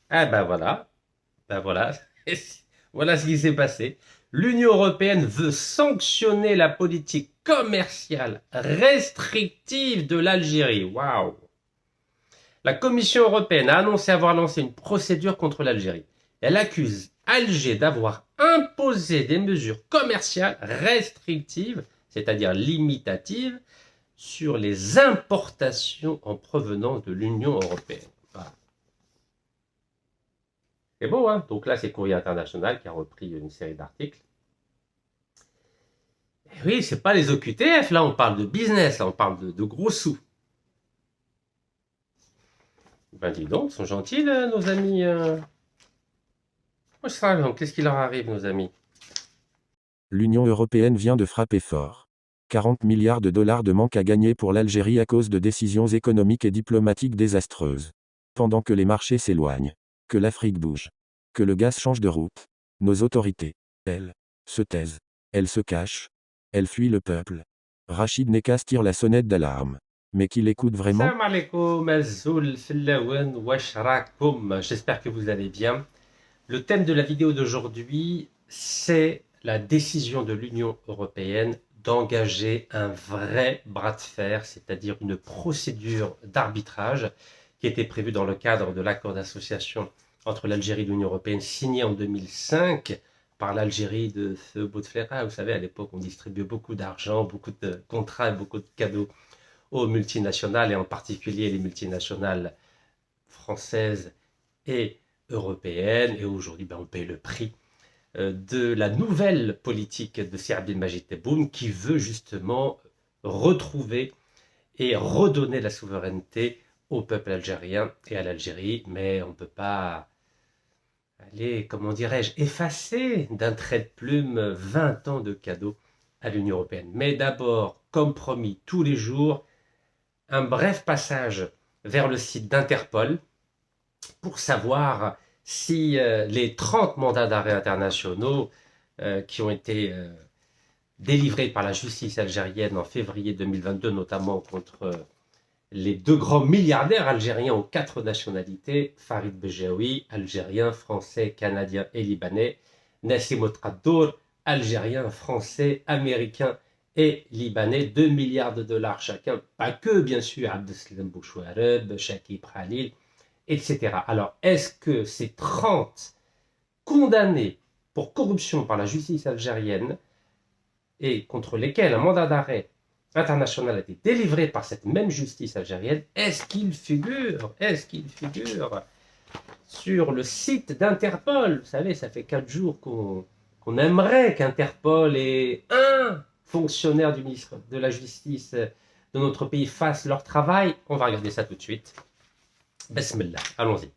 Ah ben voilà, voilà ce qui s'est passé. L'Union européenne veut sanctionner la politique commerciale restrictive de l'Algérie. Waouh! La Commission européenne a annoncé avoir lancé une procédure contre l'Algérie. Elle accuse Alger d'avoir imposé des mesures commerciales restrictives, c'est-à-dire limitatives, sur les importations en provenance de l'Union européenne. Voilà. C'est beau, hein? Donc là, c'est Courrier International qui a repris une série d'articles. Et oui, c'est pas les OQTF, là, on parle de business, là, on parle de gros sous. Ben dis donc, ils sont gentils, là, nos amis. Qu'est-ce qui leur arrive, nos amis? L'Union européenne vient de frapper fort. 40 milliards de dollars de manque à gagner pour l'Algérie à cause de décisions économiques et diplomatiques désastreuses. Pendant que les marchés s'éloignent, que l'Afrique bouge, que le gaz change de route, nos autorités, elles, se taisent, elles se cachent, elles fuient le peuple. Rachid Nekas tire la sonnette d'alarme. Mais qu'il écoute vraiment? Salam alaikum, Azoul, Fillawen, Wesh Rakoum. J'espère que vous allez bien. Le thème de la vidéo d'aujourd'hui, c'est la décision de l'Union européenne d'engager un vrai bras de fer, c'est-à-dire une procédure d'arbitrage qui était prévue dans le cadre de l'accord d'association entre l'Algérie et l'Union européenne signé en 2005 par l'Algérie de Feu Bouteflika. Vous savez, à l'époque, on distribuait beaucoup d'argent, beaucoup de contrats et beaucoup de cadeaux aux multinationales, et en particulier les multinationales françaises et européennes. Et aujourd'hui, on paye le prix de la nouvelle politique de Sir Abdelmajid Tebboune qui veut justement retrouver et redonner la souveraineté au peuple algérien et à l'Algérie. Mais on ne peut pas aller, comment dirais-je, effacer d'un trait de plume 20 ans de cadeaux à l'Union européenne. Mais d'abord, comme promis, tous les jours, un bref passage vers le site d'Interpol pour savoir si les 30 mandats d'arrêt internationaux qui ont été délivrés par la justice algérienne en février 2022, notamment contre les deux grands milliardaires algériens aux 4 nationalités, Farid Bejaoui, algérien, français, canadien et libanais, Nassim Ouaddour, algérien, français, américain et libanais, 2 milliards de dollars chacun, pas que bien sûr Abdeslam Bouchouareb, Shakib Khalil, etc. Alors, est-ce que ces 30 condamnés pour corruption par la justice algérienne et contre lesquels un mandat d'arrêt international a été délivré par cette même justice algérienne, est-ce qu'il figure sur le site d'Interpol? Vous savez, ça fait 4 jours qu'on aimerait qu'Interpol et un fonctionnaire du ministre de la Justice de notre pays fassent leur travail. On va regarder ça tout de suite. Bismillah, allons-y.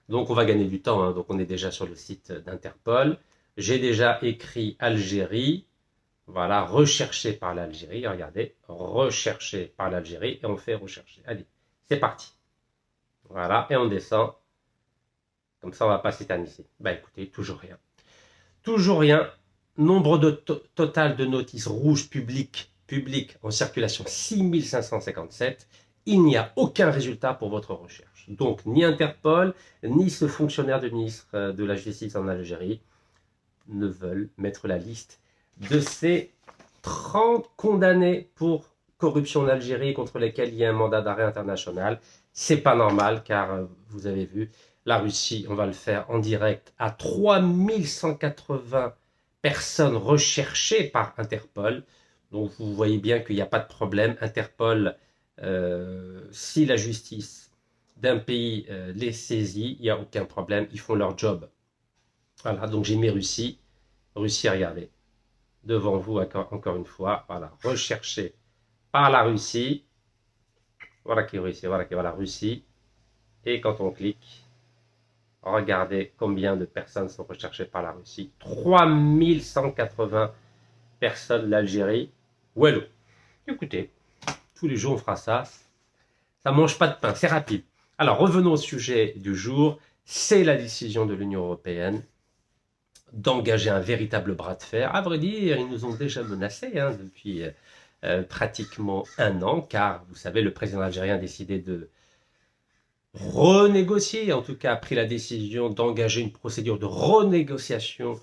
Donc on va gagner du temps, hein. Donc on est déjà sur le site d'Interpol. J'ai déjà écrit Algérie. Voilà, recherché par l'Algérie. Regardez, recherché par l'Algérie. Et on fait rechercher. Allez, c'est parti. Voilà, et on descend. Comme ça, on ne va pas s'éterniser. Bah écoutez, toujours rien. Toujours rien. Nombre total de notices rouges publiques en circulation 6557. Il n'y a aucun résultat pour votre recherche. Donc, ni Interpol, ni ce fonctionnaire du ministre de la Justice en Algérie ne veulent mettre la liste de ces 30 condamnés pour corruption en Algérie contre lesquels il y a un mandat d'arrêt international. C'est pas normal car vous avez vu, la Russie, on va le faire en direct, à 3180 personnes recherchées par Interpol. Donc vous voyez bien qu'il n'y a pas de problème. Interpol, si la justice d'un pays les saisit, il n'y a aucun problème, ils font leur job. Voilà, donc j'ai mis Russie. Russie, regardez, devant vous encore une fois, voilà, recherché par la Russie. Voilà qui est Russie, voilà Russie. Et quand on clique, regardez combien de personnes sont recherchées par la Russie. 3180 personnes l'Algérie. Wello. Écoutez, tous les jours on fera ça. Ça ne mange pas de pain, c'est rapide. Alors revenons au sujet du jour. C'est la décision de l'Union européenne d'engager un véritable bras de fer. À vrai dire, ils nous ont déjà menacés depuis pratiquement un an, car vous savez, le président algérien a décidé de renégocié, en tout cas a pris la décision d'engager une procédure de renégociation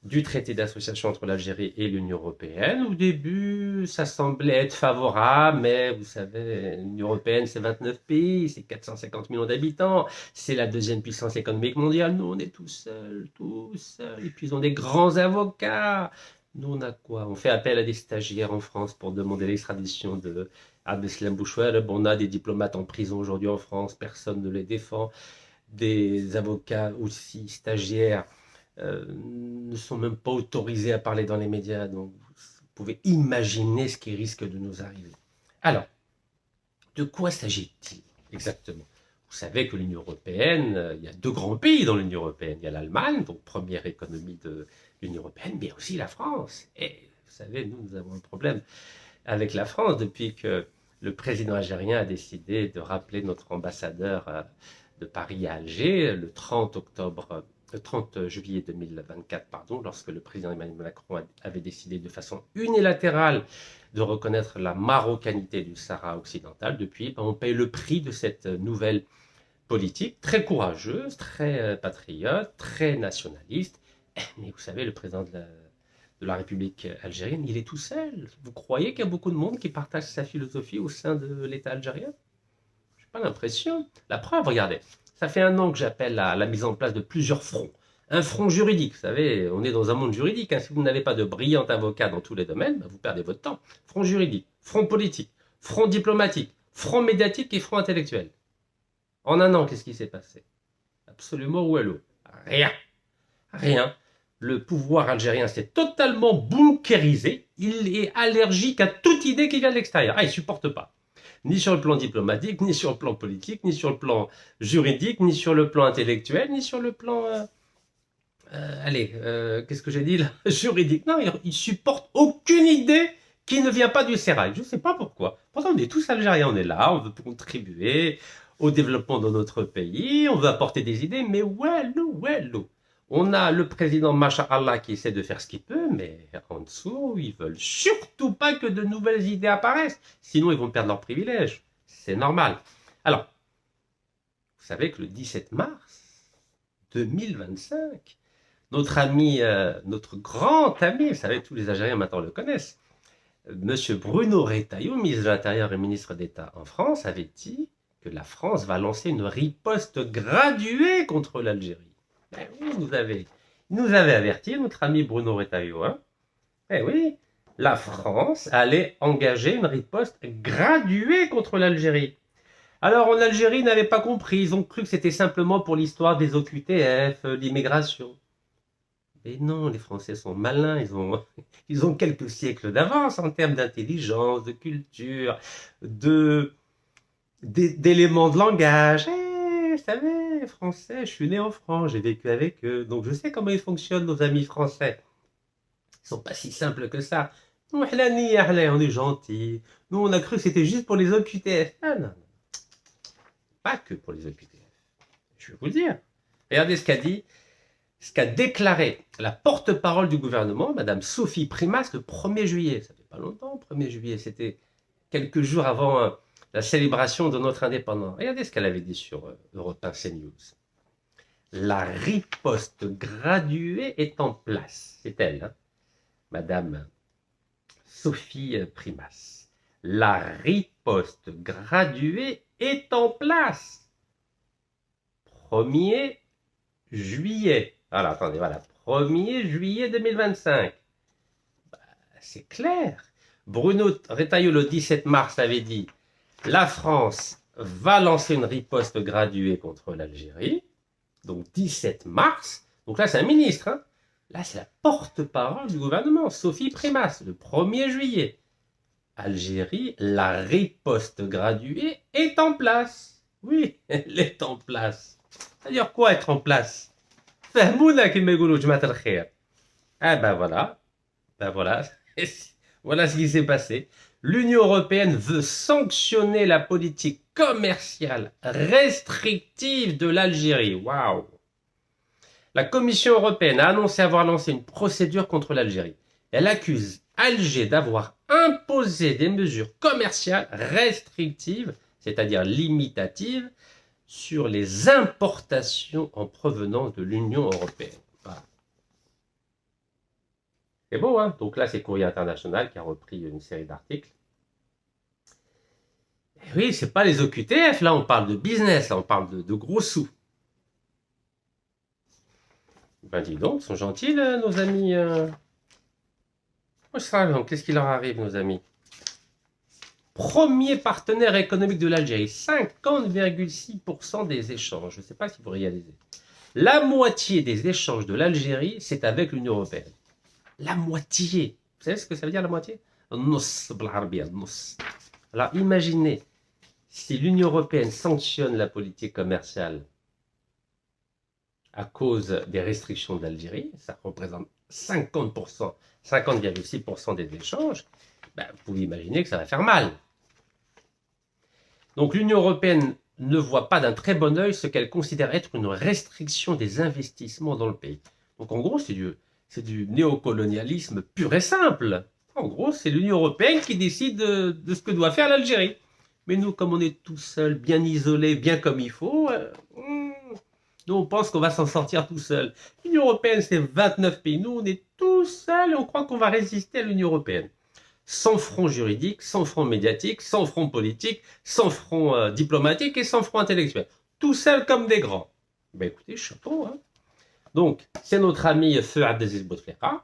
du traité d'association entre l'Algérie et l'Union européenne. Au début, ça semblait être favorable, mais vous savez, l'Union européenne, c'est 29 pays, c'est 450 millions d'habitants, c'est la deuxième puissance économique mondiale. Nous, on est tout seuls, et puis ils ont des grands avocats. Nous, on a quoi? On fait appel à des stagiaires en France pour demander l'extradition de Abdeslam Bouchouel. On a des diplomates en prison aujourd'hui en France, personne ne les défend. Des avocats aussi stagiaires ne sont même pas autorisés à parler dans les médias. Donc, vous pouvez imaginer ce qui risque de nous arriver. Alors, de quoi s'agit-il exactement? Vous savez que l'Union européenne, il y a deux grands pays dans l'Union européenne. Il y a l'Allemagne, donc première économie de l'Union européenne, mais aussi la France. Et vous savez, nous avons un problème avec la France depuis que le président algérien a décidé de rappeler notre ambassadeur de Paris à Alger le 30 juillet 2024, lorsque le président Emmanuel Macron avait décidé de façon unilatérale de reconnaître la marocanité du Sahara occidental. Depuis, on paye le prix de cette nouvelle politique, très courageuse, très patriote, très nationaliste. Mais vous savez, le président de la République algérienne, il est tout seul. Vous croyez qu'il y a beaucoup de monde qui partage sa philosophie au sein de l'État algérien? Je n'ai pas l'impression. La preuve, regardez, ça fait 1 an que j'appelle à la mise en place de plusieurs fronts. Un front juridique, vous savez, on est dans un monde juridique. Si vous n'avez pas de brillants avocats dans tous les domaines, vous perdez votre temps. Front juridique, front politique, front diplomatique, front médiatique et front intellectuel. En 1 an, qu'est-ce qui s'est passé? Absolument où est l'eau? Rien. Rien. Le pouvoir algérien s'est totalement bunkérisé. Il est allergique à toute idée qui vient de l'extérieur. Il ne supporte pas. Ni sur le plan diplomatique, ni sur le plan politique, ni sur le plan juridique, ni sur le plan intellectuel, ni sur le plan... qu'est-ce que j'ai dit là? Juridique. Non, il supporte aucune idée qui ne vient pas du sérail. Je ne sais pas pourquoi. Pourtant, on est tous algériens, on est là, on veut contribuer au développement de notre pays, on veut apporter des idées, mais où est l'eau? On a le président Masha'Allah qui essaie de faire ce qu'il peut, mais en dessous, ils veulent surtout pas que de nouvelles idées apparaissent. Sinon, ils vont perdre leurs privilèges. C'est normal. Alors, vous savez que le 17 mars 2025, notre grand ami, vous savez, tous les Algériens maintenant le connaissent, Monsieur Bruno Retailleau, ministre de l'Intérieur et ministre d'État en France, avait dit que la France va lancer une riposte graduée contre l'Algérie. Ben oui, il nous avait averti, notre ami Bruno Retailleau. Eh oui, la France allait engager une riposte graduée contre l'Algérie. Alors en Algérie, ils n'avaient pas compris, ils ont cru que c'était simplement pour l'histoire des OQTF, l'immigration. Mais non, les Français sont malins, ils ont quelques siècles d'avance en termes d'intelligence, de culture, d'éléments de langage. Vous savez, Français, je suis né en France, j'ai vécu avec eux, donc je sais comment ils fonctionnent, nos amis français. Ils sont pas si simples que ça. Nous, on est gentils. Nous, on a cru que c'était juste pour les OQTF. Ah non, pas que pour les OQTF. Je vais vous le dire. Regardez ce qu'a déclaré la porte-parole du gouvernement, Madame Sophie Primas, le 1er juillet. Ça fait pas longtemps, 1er juillet, c'était quelques jours avant la célébration de notre indépendance. Regardez ce qu'elle avait dit sur Europe 1 CNews. La riposte graduée est en place. C'est elle, Madame Sophie Primas. La riposte graduée est en place. 1er juillet. Voilà, attendez, voilà. 1er juillet 2025. C'est clair. Bruno Retailleau, le 17 mars, avait dit la France va lancer une riposte graduée contre l'Algérie. Donc 17 mars. Donc là, c'est un ministre. Là, c'est la porte-parole du gouvernement, Sophie Primas, le 1er juillet. Algérie, la riposte graduée est en place. Oui, elle est en place. C'est-à-dire quoi être en place? Fahmouna qui me goulou jmat al-khair. Ah ben voilà. Voilà ce qui s'est passé. L'Union européenne veut sanctionner la politique commerciale restrictive de l'Algérie. Waouh! La Commission européenne a annoncé avoir lancé une procédure contre l'Algérie. Elle accuse Alger d'avoir imposé des mesures commerciales restrictives, c'est-à-dire limitatives, sur les importations en provenance de l'Union européenne. Voilà. C'est beau, hein? Donc là, c'est Courrier International qui a repris une série d'articles. Et oui, c'est pas les OQTF, là, on parle de business, là, on parle de gros sous. Ben dis donc, ils sont gentils, là, nos amis. Qu'est-ce qui leur arrive, nos amis? Premier partenaire économique de l'Algérie, 50,6% des échanges. Je ne sais pas si vous réalisez. La moitié des échanges de l'Algérie, c'est avec l'Union européenne. La moitié. Vous savez ce que ça veut dire, la moitié? Alors imaginez, si l'Union européenne sanctionne la politique commerciale à cause des restrictions de l'Algérie, ça représente 50%, 50,6% des échanges, ben, vous pouvez imaginer que ça va faire mal. Donc l'Union européenne ne voit pas d'un très bon œil ce qu'elle considère être une restriction des investissements dans le pays. Donc en gros, c'est du néocolonialisme pur et simple. En gros, c'est l'Union européenne qui décide de ce que doit faire l'Algérie. Mais nous, comme on est tout seul, bien isolé, bien comme il faut, nous on pense qu'on va s'en sortir tout seul. L'Union européenne, c'est 29 pays. Nous, on est tout seul et on croit qu'on va résister à l'Union européenne. Sans front juridique, sans front médiatique, sans front politique, sans front diplomatique et sans front intellectuel. Tout seul comme des grands. Ben écoutez, chapeau. Hein. Donc, c'est notre ami Feu Abdelaziz Bouteflika.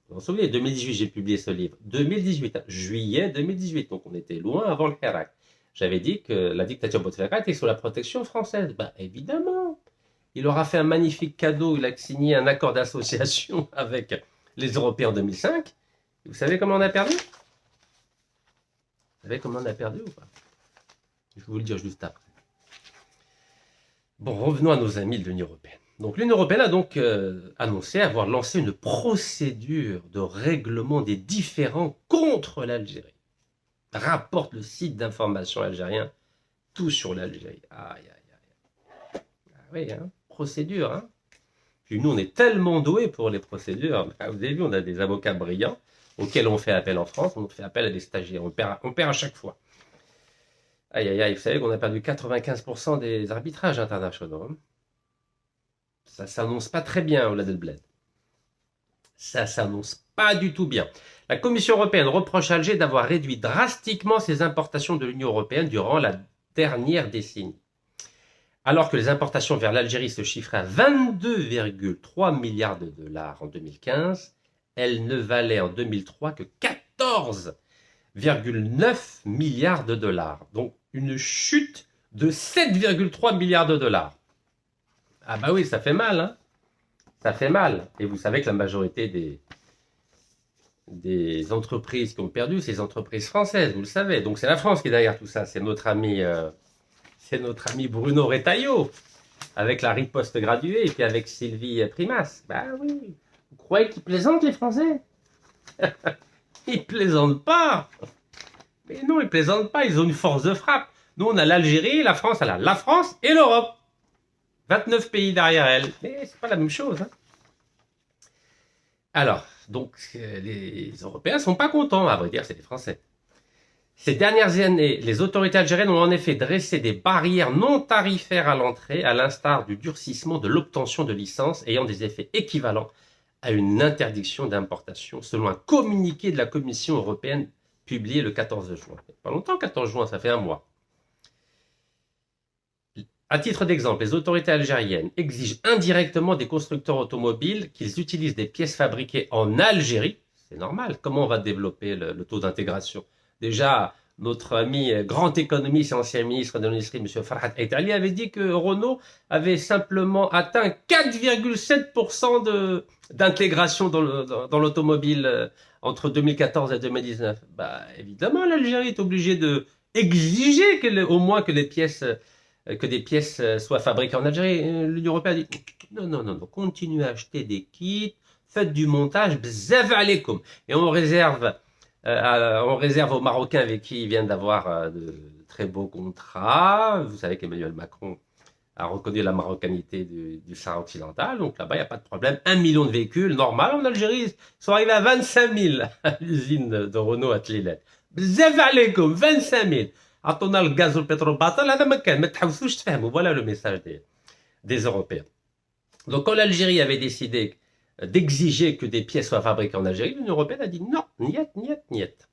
Vous vous souvenez, 2018, j'ai publié ce livre. 2018, juillet 2018. Donc, on était loin avant le Hirak. J'avais dit que la dictature Bouteflika était sous la protection française. Ben évidemment. Il aura fait un magnifique cadeau. Il a signé un accord d'association avec les Européens en 2005. Vous savez comment on a perdu? Vous savez comment on a perdu ou pas? Je vais vous le dire juste après. Bon, revenons à nos amis de l'Union européenne. Donc l'Union européenne a donc annoncé avoir lancé une procédure de règlement des différends contre l'Algérie. Rapporte le site d'information algérien, tout sur l'Algérie. Aïe, aïe, aïe. Ah oui, hein, procédure. Hein. Puis nous, on est tellement doués pour les procédures. Vous avez vu, on a des avocats brillants auxquels on fait appel en France. On fait appel à des stagiaires. On perd à chaque fois. Aïe, aïe, aïe. Vous savez qu'on a perdu 95% des arbitrages internationaux. Hein. Ça s'annonce pas très bien, Oulad El Bled. Ça s'annonce pas du tout bien. La Commission européenne reproche à Alger d'avoir réduit drastiquement ses importations de l'Union européenne durant la dernière décennie. Alors que les importations vers l'Algérie se chiffraient à 22,3 milliards de dollars en 2015, elles ne valaient en 2003 que 14,9 milliards de dollars. Donc une chute de 7,3 milliards de dollars. Ah bah oui, ça fait mal, hein. Ça fait mal. Et vous savez que la majorité des entreprises qui ont perdu, c'est les entreprises françaises, vous le savez. Donc c'est la France qui est derrière tout ça. C'est notre ami Bruno Retailleau, avec la riposte graduée, et puis avec Sylvie Primas. Bah oui, vous croyez qu'ils plaisantent les Français? Ils plaisantent pas. Mais non, ils plaisantent pas, ils ont une force de frappe. Nous, on a l'Algérie, la France, elle a la France et l'Europe. 29 pays derrière elle. Mais c'est pas la même chose. Hein. Alors, donc, les Européens sont pas contents, à vrai dire, c'est les Français. Ces dernières années, les autorités algériennes ont en effet dressé des barrières non tarifaires à l'entrée, à l'instar du durcissement de l'obtention de licences ayant des effets équivalents à une interdiction d'importation, selon un communiqué de la Commission européenne publié le 14 juin. Pas longtemps, 14 juin, ça fait un mois. À titre d'exemple, les autorités algériennes exigent indirectement des constructeurs automobiles qu'ils utilisent des pièces fabriquées en Algérie. C'est normal. Comment on va développer le taux d'intégration? Déjà, notre ami grand économiste et ancien ministre de l'Industrie, M. Farhat Aitali, avait dit que Renault avait simplement atteint 4,7% d'intégration dans l'automobile entre 2014 et 2019. Bah, évidemment, l'Algérie est obligée d'exiger au moins que des pièces soient fabriquées en Algérie. L'Union européenne a dit non, continuez à acheter des kits, faites du montage, bzaf alaikum. Et on réserve aux Marocains avec qui ils viennent d'avoir de très beaux contrats. Vous savez qu'Emmanuel Macron a reconnu la marocanité du Sahara occidental. Donc là-bas, il n'y a pas de problème. 1 million de véhicules, normal. En Algérie, ils sont arrivés à 25 000 à l'usine de Renault à Tlilet. Bzaf alaikum, 25 000. عطونا الغاز والبترول باطل هذا ما كان ما تحوسوش تفهموا voilà le message des Européens. Donc quand l'Algérie avait décidé d'exiger que des pièces soient fabriquées en Algérie, l'Union Européenne a dit non, niet, niet, niet.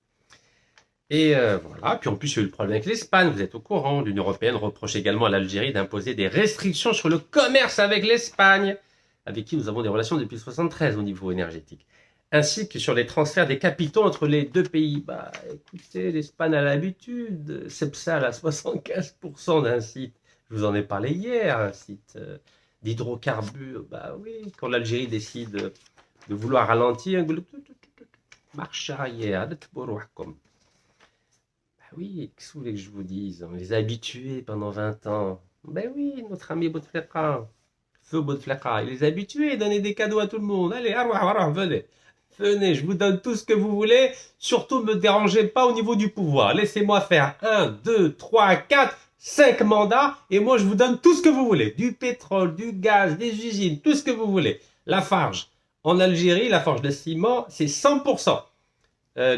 Et voilà, puis en plus il y a eu le problème avec l'Espagne, vous êtes au courant, l'Union Européenne reproche également à l'Algérie d'imposer des restrictions sur le commerce avec l'Espagne, avec qui nous avons des relations depuis 1973 au niveau énergétique, ainsi que sur les transferts des capitaux entre les deux pays. Bah écoutez, l'Espagne a l'habitude, Cepsa a 75% d'un site, je vous en ai parlé hier, un site d'hydrocarbures, bah oui, quand l'Algérie décide de vouloir ralentir, marche arrière, oui, qu'est-ce que vous voulez que je vous dise? On les a habitués pendant 20 ans. Ben oui, notre ami Bouteflika, feu Bouteflika, il les a habitués à donner des cadeaux à tout le monde. Allez, venez. Venez, je vous donne tout ce que vous voulez. Surtout, ne me dérangez pas au niveau du pouvoir. Laissez-moi faire 1, 2, 3, 4, 5 mandats. Et moi, je vous donne tout ce que vous voulez. Du pétrole, du gaz, des usines, tout ce que vous voulez. Lafarge. En Algérie, Lafarge de ciment, c'est 100%.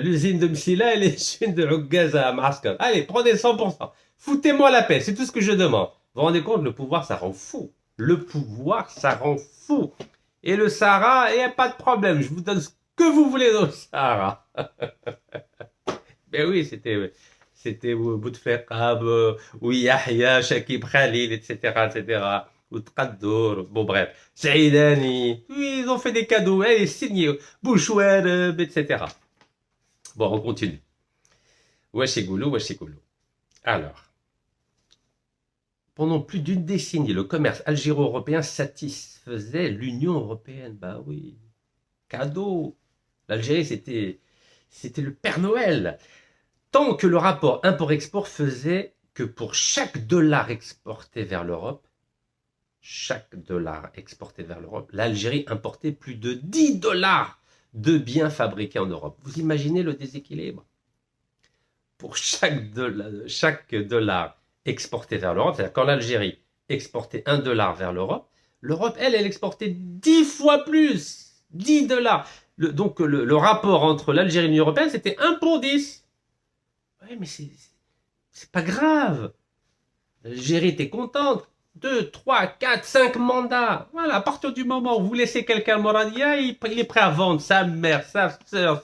L'usine de Msila et l'usine de Ougaz à Maraskan. Allez, prenez 100%. Foutez-moi la paix, c'est tout ce que je demande. Vous vous rendez compte, le pouvoir, ça rend fou. Le pouvoir, ça rend fou. Et le Sahara, il n'y a pas de problème. Je vous donne ce que vous voulez dans le Sahara. Ben oui, c'était Bouteflika, ou Yahya, Shakib Khalil, etc., etc. Ou Tqaddour, bon bref. Saïdani. Oui, ils ont fait des cadeaux. Allez, signez. Bouchouer, etc. Bon, on continue. Wesh Goulou. Alors, pendant plus d'une décennie, le commerce algéro-européen satisfaisait l'Union européenne. Bah oui, cadeau. L'Algérie, c'était le Père Noël. Tant que le rapport import-export faisait que pour chaque dollar exporté vers l'Europe, l'Algérie importait plus de 10 dollars de biens fabriqués en Europe. Vous imaginez le déséquilibre? Pour chaque dollar exporté vers l'Europe, c'est-à-dire quand l'Algérie exportait 1 dollar vers l'Europe, elle exportait 10 fois plus. 10 dollars. Donc le rapport entre l'Algérie et l'Union européenne, c'était 1 pour 10. Oui, mais c'est pas grave. L'Algérie était contente. 2, 3, 4, 5 mandats. Voilà, à partir du moment où vous laissez quelqu'un le Moradia, il est prêt à vendre sa mère, sa soeur,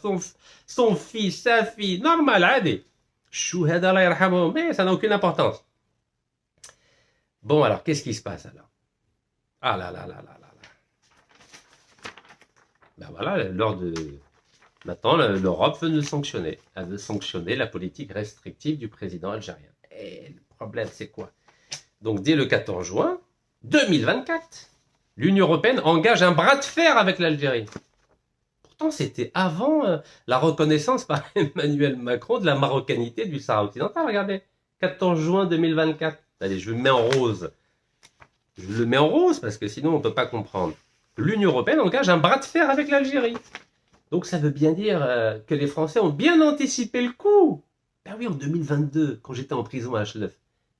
son fils, sa fille. Normal, allez. Mais ça n'a aucune importance. Bon, alors, qu'est-ce qui se passe alors? Ah là là là là là là. Ben voilà, maintenant, l'Europe veut nous sanctionner. Elle veut sanctionner la politique restrictive du président algérien. Et le problème, c'est quoi? Donc, dès le 14 juin 2024, l'Union européenne engage un bras de fer avec l'Algérie. Pourtant, c'était avant la reconnaissance par Emmanuel Macron de la marocanité du Sahara occidental. Regardez, 14 juin 2024. Allez, je le mets en rose. Je le mets en rose parce que sinon, on ne peut pas comprendre. L'Union européenne engage un bras de fer avec l'Algérie. Donc, ça veut bien dire que les Français ont bien anticipé le coup. Ben oui, en 2022, quand j'étais en prison à Hchlef.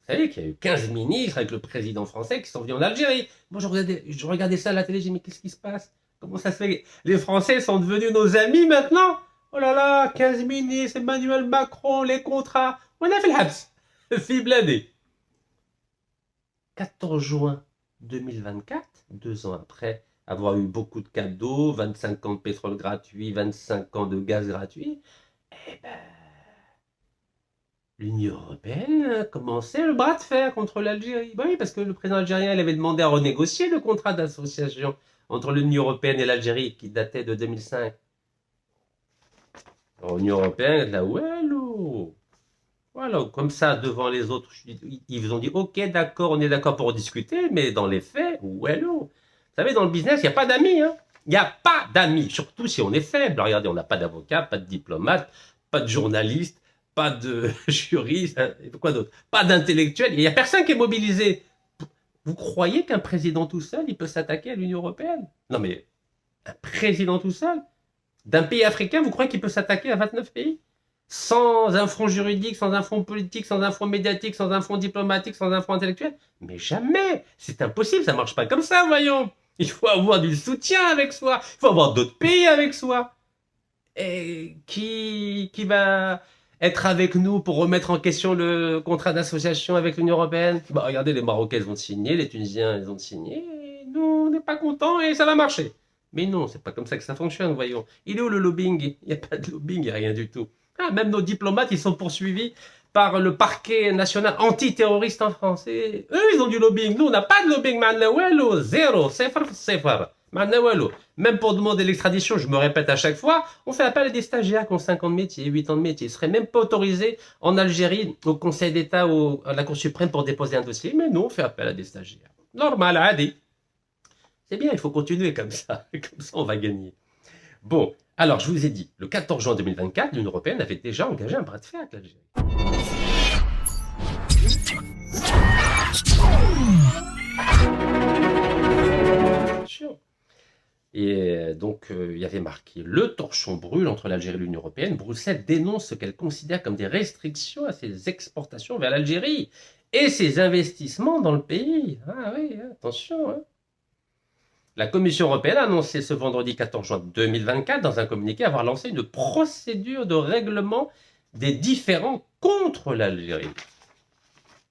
Vous savez qu'il y a eu 15 ministres avec le président français qui sont venus en Algérie. Moi, je regardais ça à la télé, j'ai dit, mais qu'est-ce qui se passe? Comment ça se fait? Les Français sont devenus nos amis maintenant? Oh là là, 15 ministres, Emmanuel Macron, les contrats. On a fait le habs. Fibladé. 14 juin 2024, 2 ans après avoir eu beaucoup de cadeaux, 25 ans de pétrole gratuit, 25 ans de gaz gratuit, eh ben, l'Union européenne a commencé le bras de fer contre l'Algérie. Ben oui, parce que le président algérien il avait demandé à renégocier le contrat d'association entre l'Union européenne et l'Algérie qui datait de 2005. L'Union européenne, là, wello. Voilà, comme ça, devant les autres, ils vous ont dit, ok, d'accord, on est d'accord pour discuter, mais dans les faits, wello. Vous savez, dans le business, il n'y a pas d'amis. Hein. Il n'y a pas d'amis, surtout si on est faible. Regardez, on n'a pas d'avocat, pas de diplomate, pas de journaliste, pas de juriste, hein, quoi d'autre? Pas d'intellectuel. Il n'y a personne qui est mobilisé. Vous croyez qu'un président tout seul, il peut s'attaquer à l'Union européenne? Non, mais un président tout seul d'un pays africain, vous croyez qu'il peut s'attaquer à 29 pays? Sans un front juridique, sans un front politique, sans un front médiatique, sans un front diplomatique, sans un front intellectuel? Mais jamais! C'est impossible, ça ne marche pas comme ça, voyons! Il faut avoir du soutien avec soi, il faut avoir d'autres pays avec soi. Et qui va être avec nous pour remettre en question le contrat d'association avec l'Union européenne. Bah, regardez, les Marocains, ils ont signé, les Tunisiens, ils ont signé, et nous, on n'est pas contents et ça va marcher. Mais non, c'est pas comme ça que ça fonctionne, voyons. Il est où le lobbying? Il n'y a pas de lobbying, il n'y a rien du tout. Ah, même nos diplomates, ils sont poursuivis par le parquet national antiterroriste en France. Et eux, ils ont du lobbying. Nous, on n'a pas de lobbying. Manawelo, zéro, sefar, sefar. Manawelo. Même pour demander l'extradition, je me répète à chaque fois, on fait appel à des stagiaires qui ont 5 ans de métier, 8 ans de métier. Ils ne seraient même pas autorisés en Algérie, au Conseil d'État, à la Cour suprême pour déposer un dossier. Mais nous, on fait appel à des stagiaires. Normal, adi. C'est bien, il faut continuer comme ça. Comme ça, on va gagner. Bon, alors, je vous ai dit, le 14 juin 2024, l'Union européenne avait déjà engagé un bras de fer avec l'Algérie. Et donc, il y avait marqué « Le torchon brûle entre l'Algérie et l'Union européenne. Bruxelles dénonce ce qu'elle considère comme des restrictions à ses exportations vers l'Algérie et ses investissements dans le pays. » Ah oui, attention. Hein. La Commission européenne a annoncé ce vendredi 14 juin 2024 dans un communiqué avoir lancé une procédure de règlement des différends contre l'Algérie.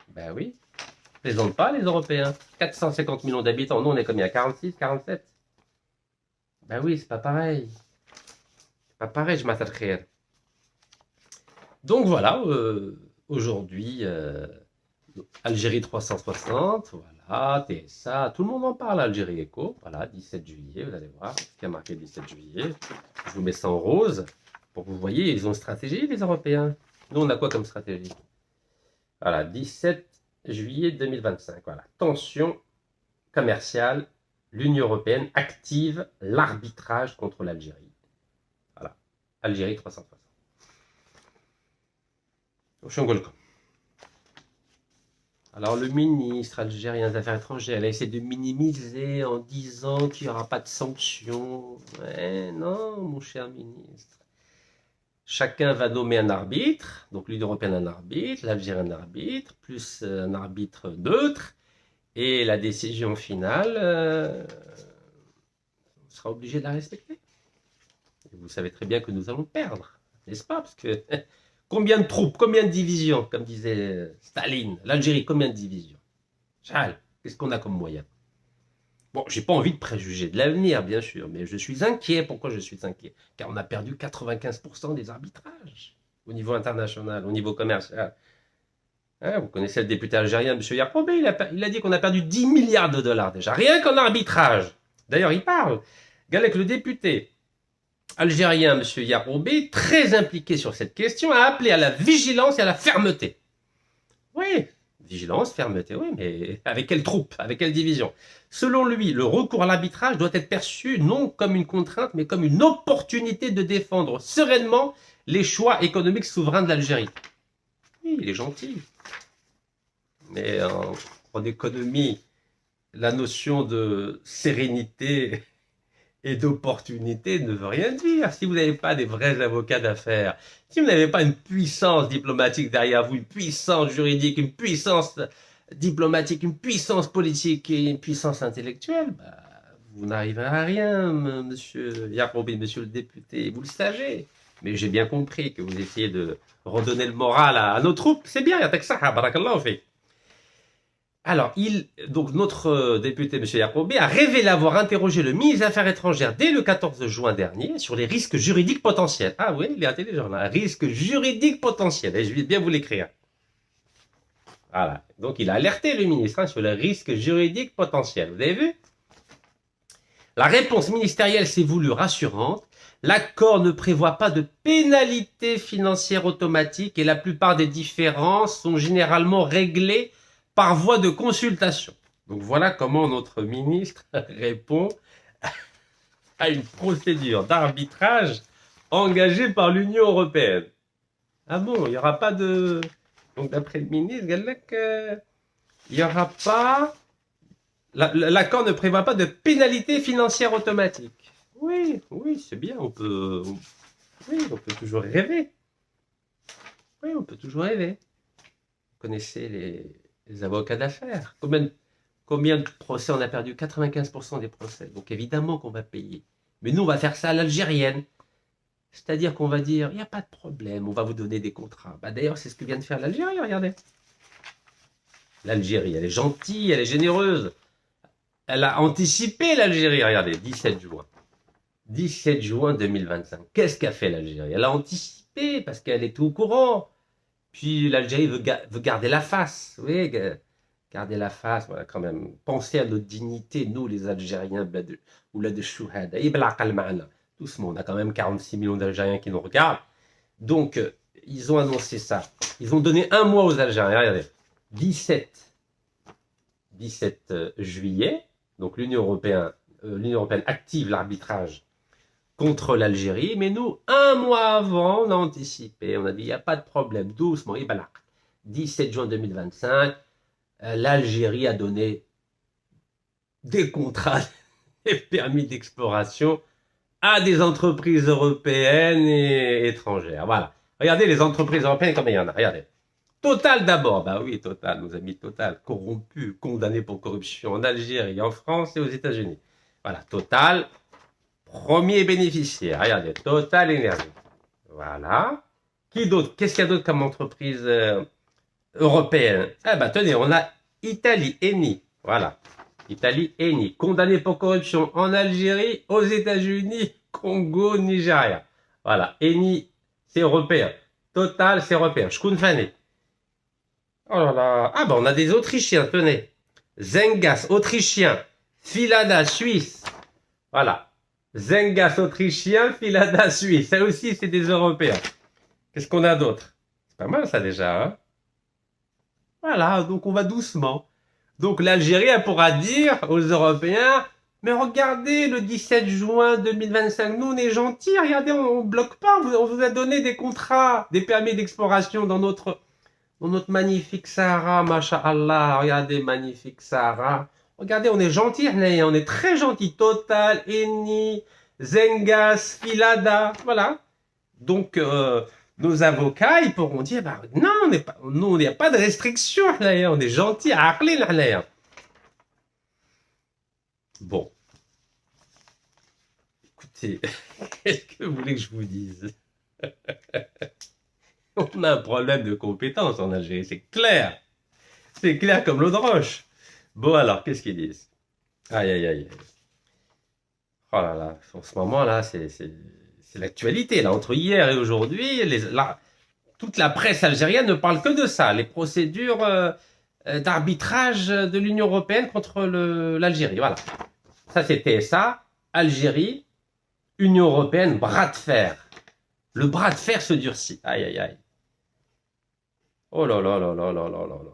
Ben oui, ils ne plaisantent pas les Européens. 450 millions d'habitants, nous on est combien? 46, 47? Ben oui, c'est pas pareil. C'est pas pareil, je m'attaquerai. Donc voilà, aujourd'hui, Algérie 360, voilà, TSA, tout le monde en parle, Algérie Eco, voilà, 17 juillet, vous allez voir, ce qui a marqué 17 juillet. Je vous mets ça en rose, pour que vous voyez, ils ont une stratégie, les Européens. Nous, on a quoi comme stratégie? Voilà, 17 juillet 2025, voilà, tension commerciale. L'Union européenne active l'arbitrage contre l'Algérie. Voilà. Algérie 360. Alors, le ministre algérien des Affaires étrangères, il a essayé de minimiser en disant qu'il n'y aura pas de sanctions. Ouais, non, mon cher ministre. Chacun va nommer un arbitre. Donc, l'Union européenne un arbitre, l'Algérie un arbitre, plus un arbitre neutre. Et la décision finale, on sera obligé de la respecter. Et vous savez très bien que nous allons perdre, n'est-ce pas? Parce que combien de troupes, combien de divisions, comme disait Staline, l'Algérie, combien de divisions? Charles, qu'est-ce qu'on a comme moyen? Bon, j'ai pas envie de préjuger de l'avenir, bien sûr, mais je suis inquiet. Pourquoi je suis inquiet? Car on a perdu 95% des arbitrages au niveau international, au niveau commercial. Hein, vous connaissez le député algérien, M. Yacoubi, il a dit qu'on a perdu 10 milliards de dollars déjà, rien qu'en arbitrage. D'ailleurs, il parle. Galek, le député algérien, M. Yacoubi, très impliqué sur cette question, a appelé à la vigilance et à la fermeté. Oui, vigilance, fermeté, oui, mais avec quelle troupe, avec quelle division? Selon lui, le recours à l'arbitrage doit être perçu non comme une contrainte, mais comme une opportunité de défendre sereinement les choix économiques souverains de l'Algérie. Oui, il est gentil. Mais en économie, la notion de sérénité et d'opportunité ne veut rien dire. Si vous n'avez pas des vrais avocats d'affaires, si vous n'avez pas une puissance diplomatique derrière vous, une puissance juridique, une puissance diplomatique, une puissance politique et une puissance intellectuelle, bah, vous n'arriverez à rien, monsieur Yacoubi, monsieur le député, vous le savez. Mais j'ai bien compris que vous essayez de redonner le moral à nos troupes. C'est bien, Yataksaha, barakallahu fik. Alors, donc notre député, M. Yacoubi, a révélé avoir interrogé le ministre des Affaires étrangères dès le 14 juin dernier sur les risques juridiques potentiels. Ah oui, il est intelligent là. Risques juridiques potentiels. Et je vais bien vous l'écrire. Voilà. Donc, il a alerté le ministre sur les risques juridiques potentiels. Vous avez vu? La réponse ministérielle s'est voulue rassurante. L'accord ne prévoit pas de pénalité financière automatique et la plupart des différences sont généralement réglées par voie de consultation. Donc voilà comment notre ministre répond à une procédure d'arbitrage engagée par l'Union européenne. Ah bon, il n'y aura pas de... Donc d'après le ministre, il n'y aura pas... L'accord ne prévoit pas de pénalité financière automatique. Oui, oui, c'est bien, on peut toujours rêver. Oui, on peut toujours rêver. Vous connaissez les avocats d'affaires. Combien de procès on a perdu? 95% des procès. Donc évidemment qu'on va payer. Mais nous, on va faire ça à l'algérienne. C'est-à-dire qu'on va dire, il n'y a pas de problème, on va vous donner des contrats. Bah, d'ailleurs, c'est ce que vient de faire l'Algérie, regardez. L'Algérie, elle est gentille, elle est généreuse. Elle a anticipé l'Algérie, regardez, 17 juin. 17 juin 2025. Qu'est-ce qu'a fait l'Algérie? Elle a anticipé parce qu'elle est tout au courant. Puis l'Algérie veut garder la face. Oui, garder la face, voilà, quand même. Pensez à notre dignité, nous les Algériens, ou là de Chouhada. Doucement, on a quand même 46 millions d'Algériens qui nous regardent. Donc, ils ont annoncé ça. Ils ont donné un mois aux Algériens. Regardez, 17 juillet, donc l'Union européenne active l'arbitrage contre l'Algérie, mais nous, un mois avant, on a anticipé, on a dit, il n'y a pas de problème, doucement, 17 juin 2025, l'Algérie a donné des contrats, des permis d'exploration à des entreprises européennes et étrangères. Voilà. Regardez les entreprises européennes comme il y en a. Regardez. Total d'abord. Bah oui, Total, nos amis Total, corrompus, condamnés pour corruption en Algérie, en France et aux États-Unis. Voilà, Total, premier bénéficiaire. Regardez, Total Énergie. Voilà. Qui d'autre? Qu'est-ce qu'il y a d'autre comme entreprise européenne? Ah bah tenez, on a Italie, Eni. Voilà. Italie, Eni, condamné pour corruption en Algérie, aux États-Unis, Congo, Nigeria. Voilà, Eni, c'est européen. Total, c'est européen. Shkunfani. Oh là là. Ah ben on a des Autrichiens, tenez. Zengas, autrichien. Filada, suisse. Voilà. Zengas, autrichien. Filada, suisse. Ça aussi, c'est des Européens. Qu'est-ce qu'on a d'autre? C'est pas mal ça déjà, hein? Voilà, donc on va doucement. Donc l'Algérie, elle pourra dire aux Européens, mais regardez, le 17 juin 2025, nous on est gentils, regardez, on ne bloque pas, on vous a donné des contrats, des permis d'exploration dans notre magnifique Sahara, masha'Allah, regardez, magnifique Sahara. Regardez, on est gentils, on est très gentils. Total, Eni, Zengas, Filada, voilà. Donc, nos avocats, ils pourront dire, bah, non, nous, il n'y a pas de restriction, on est gentils, Bon. Écoutez, qu'est-ce que vous voulez que je vous dise? On a un problème de compétence en Algérie, c'est clair. C'est clair comme l'eau de roche. Bon alors, qu'est-ce qu'ils disent? Aïe, aïe, aïe. Oh là là, en ce moment-là, c'est l'actualité. Là, entre hier et aujourd'hui, toute la presse algérienne ne parle que de ça. Les procédures d'arbitrage de l'Union européenne contre l'Algérie. Voilà. Ça, c'est TSA, Algérie, Union européenne, bras de fer. Le bras de fer se durcit. Aïe, aïe, aïe. Oh là là là là là là là là.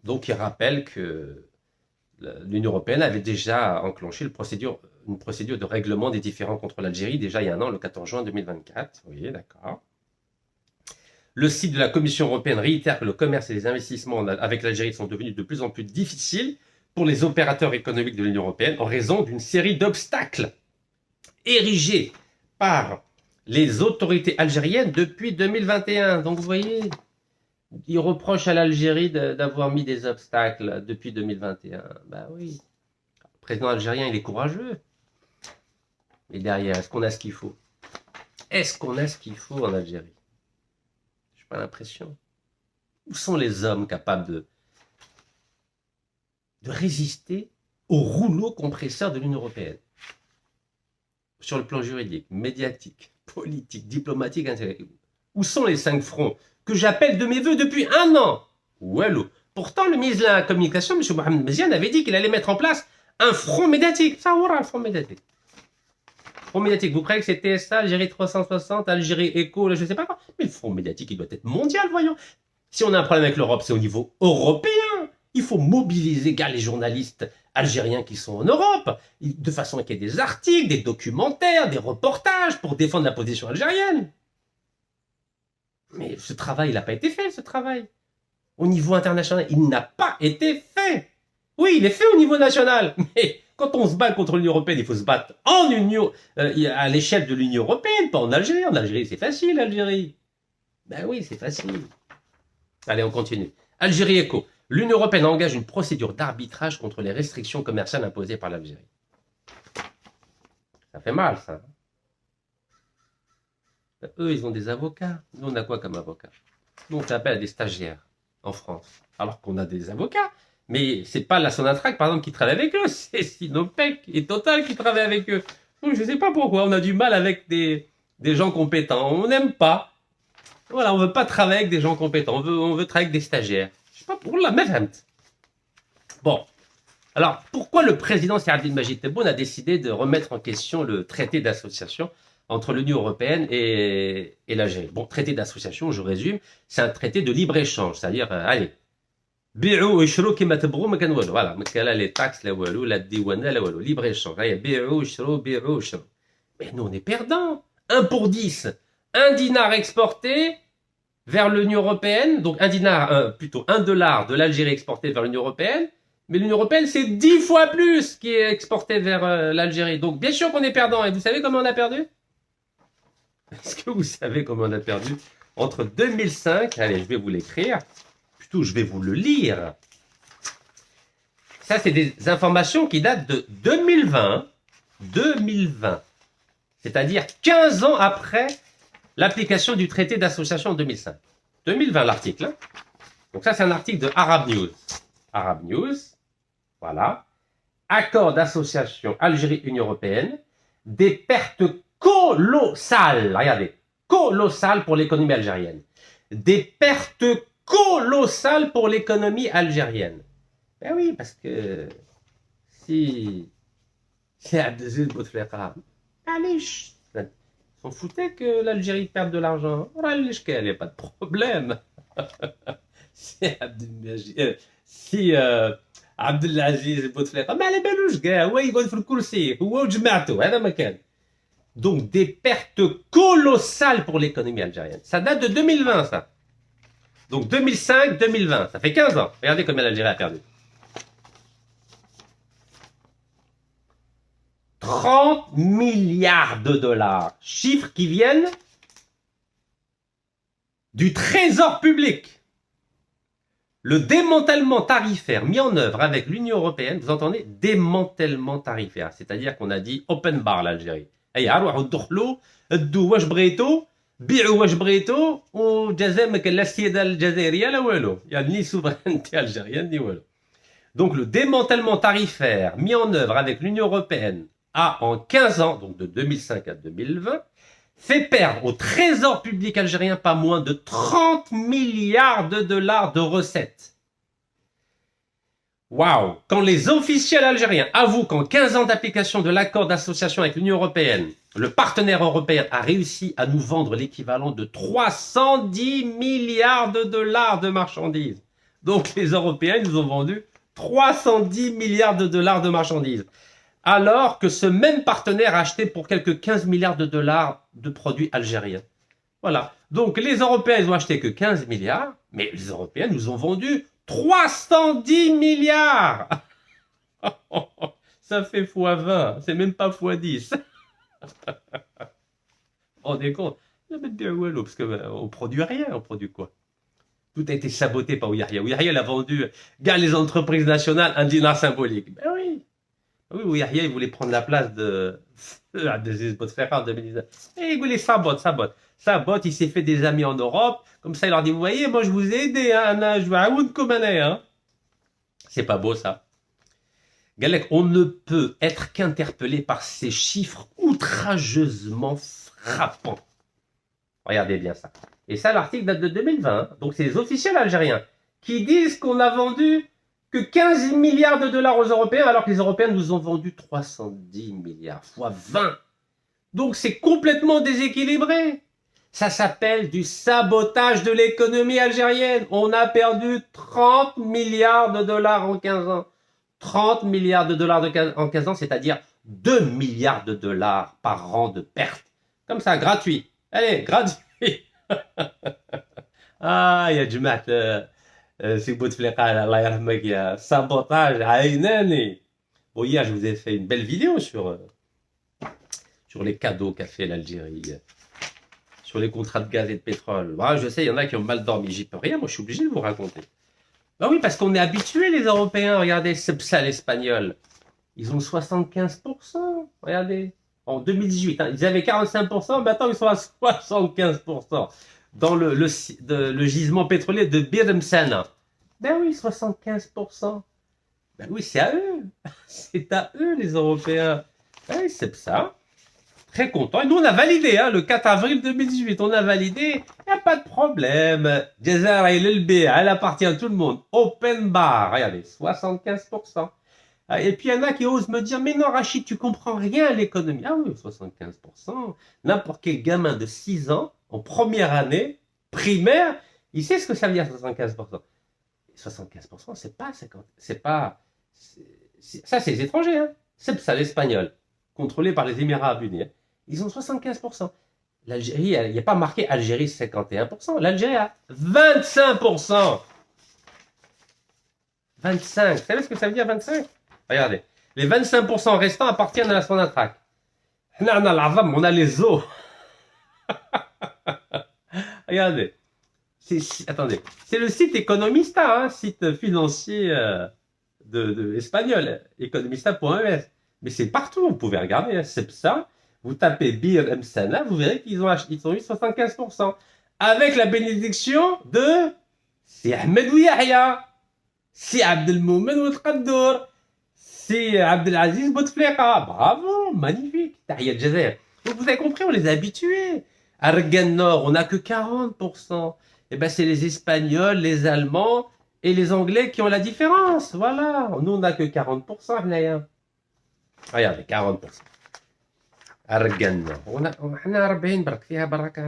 Donc, il rappelle que l'Union européenne avait déjà enclenché une procédure de règlement des différends contre l'Algérie, déjà il y a un an, le 14 juin 2024. Oui, d'accord. Le site de la Commission européenne réitère que le commerce et les investissements avec l'Algérie sont devenus de plus en plus difficiles pour les opérateurs économiques de l'Union européenne en raison d'une série d'obstacles érigés par les autorités algériennes depuis 2021. Donc vous voyez, ils reprochent à l'Algérie d'avoir mis des obstacles depuis 2021. Ben oui. Le président algérien, il est courageux. Mais derrière, est-ce qu'on a ce qu'il faut? Est-ce qu'on a ce qu'il faut en Algérie? Je n'ai pas l'impression. Où sont les hommes capables de résister au rouleau compresseur de l'Union européenne? Sur le plan juridique, médiatique, politique, diplomatique, intellectuel. Où sont les 5 fronts que j'appelle de mes voeux depuis un an? Wallo. Pourtant, le ministre de la Communication, M. Mohamed Meziane, avait dit qu'il allait mettre en place un front médiatique. Ça, voilà, un front médiatique. Front médiatique, vous croyez que c'est TSA, Algérie 360, Algérie Éco, je ne sais pas quoi. Mais le front médiatique, il doit être mondial, voyons. Si on a un problème avec l'Europe, c'est au niveau européen. Il faut mobiliser les journalistes algériens qui sont en Europe, de façon qu'il y ait des articles, des documentaires, des reportages pour défendre la position algérienne. Mais ce travail, il n'a pas été fait, ce travail. Au niveau international, il n'a pas été fait. Oui, il est fait au niveau national, mais quand on se bat contre l'Union européenne, il faut se battre en Union, à l'échelle de l'Union européenne, pas en Algérie. En Algérie, c'est facile, l'Algérie. Ben oui, c'est facile. Allez, on continue. Algérie Éco. L'Union européenne engage une procédure d'arbitrage contre les restrictions commerciales imposées par l'Algérie. Ça fait mal, ça. Eux, ils ont des avocats. Nous, on a quoi comme avocat? Nous, on fait appel à des stagiaires en France, alors qu'on a des avocats. Mais c'est pas la Sonatrach, par exemple, qui travaille avec eux, c'est Sinopec et Total qui travaillent avec eux. Donc, je sais pas pourquoi on a du mal avec des gens compétents. On n'aime pas. Voilà, on veut pas travailler avec des gens compétents. On veut travailler avec des stagiaires. Je sais pas pour la même. Bon. Alors, pourquoi le président Serdine Majid Tebboune a décidé de remettre en question le traité d'association entre l'Union européenne et l'Algérie? Bon, traité d'association, je résume, c'est un traité de libre-échange, c'est-à-dire, allez, bi'ou ishrou kima tebghou ma kan walou. Voilà, là, les taxes, la walou, la diwana, la walou, libre-échange. Allez, bi'ou ishrou. Mais nous, on est perdants. 1 pour 10. Un dinar exporté vers l'Union européenne, donc un dinar, plutôt $1 de l'Algérie exporté vers l'Union européenne, mais l'Union européenne, c'est 10 fois plus qui est exporté vers l'Algérie. Donc, bien sûr qu'on est perdant. Et vous savez comment on a perdu? Est-ce que vous savez comment on a perdu? Entre 2005, allez, je vais vous l'écrire, plutôt je vais vous le lire. Ça, c'est des informations qui datent de 2020. 2020. C'est-à-dire 15 ans après l'application du traité d'association en 2005. 2020, l'article. Hein. Donc ça, c'est un article de Arab News. Arab News. Voilà. Accord d'association Algérie-Union européenne. Des pertes colossales. Regardez. Colossales pour l'économie algérienne. Des pertes colossales pour l'économie algérienne. Ben oui, parce que si Abdelaziz Bouteflika, allez, ils s'en foutaient que l'Algérie perde de l'argent. Il n'y a pas de problème. Si Abdelaziz Bouteflika, ما على بالوش كاع هو يقعد في الكرسي هو وجماعته هذا ما كان. Donc des pertes colossales pour l'économie algérienne. Ça date de 2020 ça. Donc 2005-2020, ça fait 15 ans. Regardez combien l'Algérie a perdu. 30 milliards de dollars. Chiffres qui viennent du trésor public. Le démantèlement tarifaire mis en œuvre avec l'Union européenne, vous entendez? Démantèlement tarifaire. C'est-à-dire qu'on a dit open bar l'Algérie. Hey, روحوا دخلوا ادوا واش بغيتوا بيعوا واش بغيتوا والجزائر ما كان لا السياده الجزائريه لا والو. يعني ni souveraineté algérienne ni والو. Donc le démantèlement tarifaire mis en œuvre avec l'Union européenne a en 15 ans, donc de 2005 à 2020, fait perdre au trésor public algérien pas moins de 30 milliards de dollars de recettes. Waouh! Quand les officiels algériens avouent qu'en 15 ans d'application de l'accord d'association avec l'Union européenne, le partenaire européen a réussi à nous vendre l'équivalent de 310 milliards de dollars de marchandises. Donc les Européens nous ont vendu 310 milliards de dollars de marchandises. Alors que ce même partenaire a acheté pour quelques 15 milliards de dollars de produits algériens. Voilà. Donc les Européens, ils ont acheté que 15 milliards, mais les Européens nous ont vendu 310 milliards. Ça fait x20, c'est même pas x10. On est compte? Parce qu'on produit rien, on produit quoi? Tout a été saboté par Ouyaria. Ouyaria, il a vendu, gagne les entreprises nationales, un dinar symbolique. Ben oui. Oui, Ouyaria, il voulait prendre la place de Abdelaziz Bouteflika en 2019. Et il voulait sabote. Sabote, il s'est fait des amis en Europe. Comme ça, il leur dit, vous voyez, moi, je vous ai aidé, hein, je vais à comme hein. C'est pas beau, ça. Galek, on ne peut être qu'interpellé par ces chiffres outrageusement frappants. Regardez bien ça. Et ça, l'article date de 2020. Hein. Donc, c'est les officiels algériens qui disent qu'on a vendu que 15 milliards de dollars aux Européens, alors que les Européens nous ont vendu 310 milliards, fois 20. Donc, c'est complètement déséquilibré. Ça s'appelle du sabotage de l'économie algérienne. On a perdu 30 milliards de dollars en 15 ans. 30 milliards de dollars en 15 ans, c'est-à-dire 2 milliards de dollars par an de pertes. Comme ça, gratuit. Allez, gratuit. Ah, il y a du mat. C'est Bouteflika, Allah yarhamak, il y a sabotage. Bon, hier, je vous ai fait une belle vidéo sur les cadeaux qu'a fait l'Algérie. Sur les contrats de gaz et de pétrole. Bah, je sais, il y en a qui ont mal dormi. J'y peux rien, moi je suis obligé de vous raconter. Bah oui, parce qu'on est habitués, les Européens. Regardez, c'est ça l'espagnol. Ils ont 75%. Regardez. En 2018, hein. Ils avaient 45%, maintenant ils sont à 75% dans le gisement pétrolier de Bir Msana. Ben oui, 75%. Ben oui, c'est à eux. C'est à eux, les Européens. Ben oui, c'est ça. Très content. Et nous, on a validé, hein, le 4 avril 2018. On a validé. Il n'y a pas de problème. Jazair et l'LB, elle appartient à tout le monde. Open bar. Regardez, 75%. Et puis il y en a qui osent me dire, mais non, Rachid, tu comprends rien à l'économie. Ah oui, 75%. N'importe quel gamin de 6 ans, en première année, primaire, il sait ce que ça veut dire 75%. 75%, c'est pas 50, c'est pas, ça c'est les étrangers, hein. C'est ça l'espagnol, contrôlé par les Émirats Arabes Unis. Hein. Ils ont 75%. L'Algérie, il n'y a pas marqué Algérie 51%. L'Algérie a 25%. 25. Vous savez ce que ça veut dire 25? Regardez. Les 25% restants appartiennent à la Sonatrach. On a les eaux. Regardez. Attendez. C'est le site Economista, hein, site financier espagnol. Economista.es. Mais c'est partout. Vous pouvez regarder. Hein, c'est ça. Vous tapez Bir Msana, vous verrez qu'ils ont eu 75%. Avec la bénédiction de Si Ahmed Yahya, Si Abdelmoumen Ouadqaddour, Si Abdelaziz Bouteflika. Bravo, magnifique. Tahia Jazair. Donc vous avez compris, on les a habitués. Argan Nord, on n'a que 40%. Et ben c'est les Espagnols, les Allemands et les Anglais qui ont la différence. Voilà. Nous, on n'a que 40%. Regardez, 40%. Argan Nord. On a 40 bark, fiha baraka.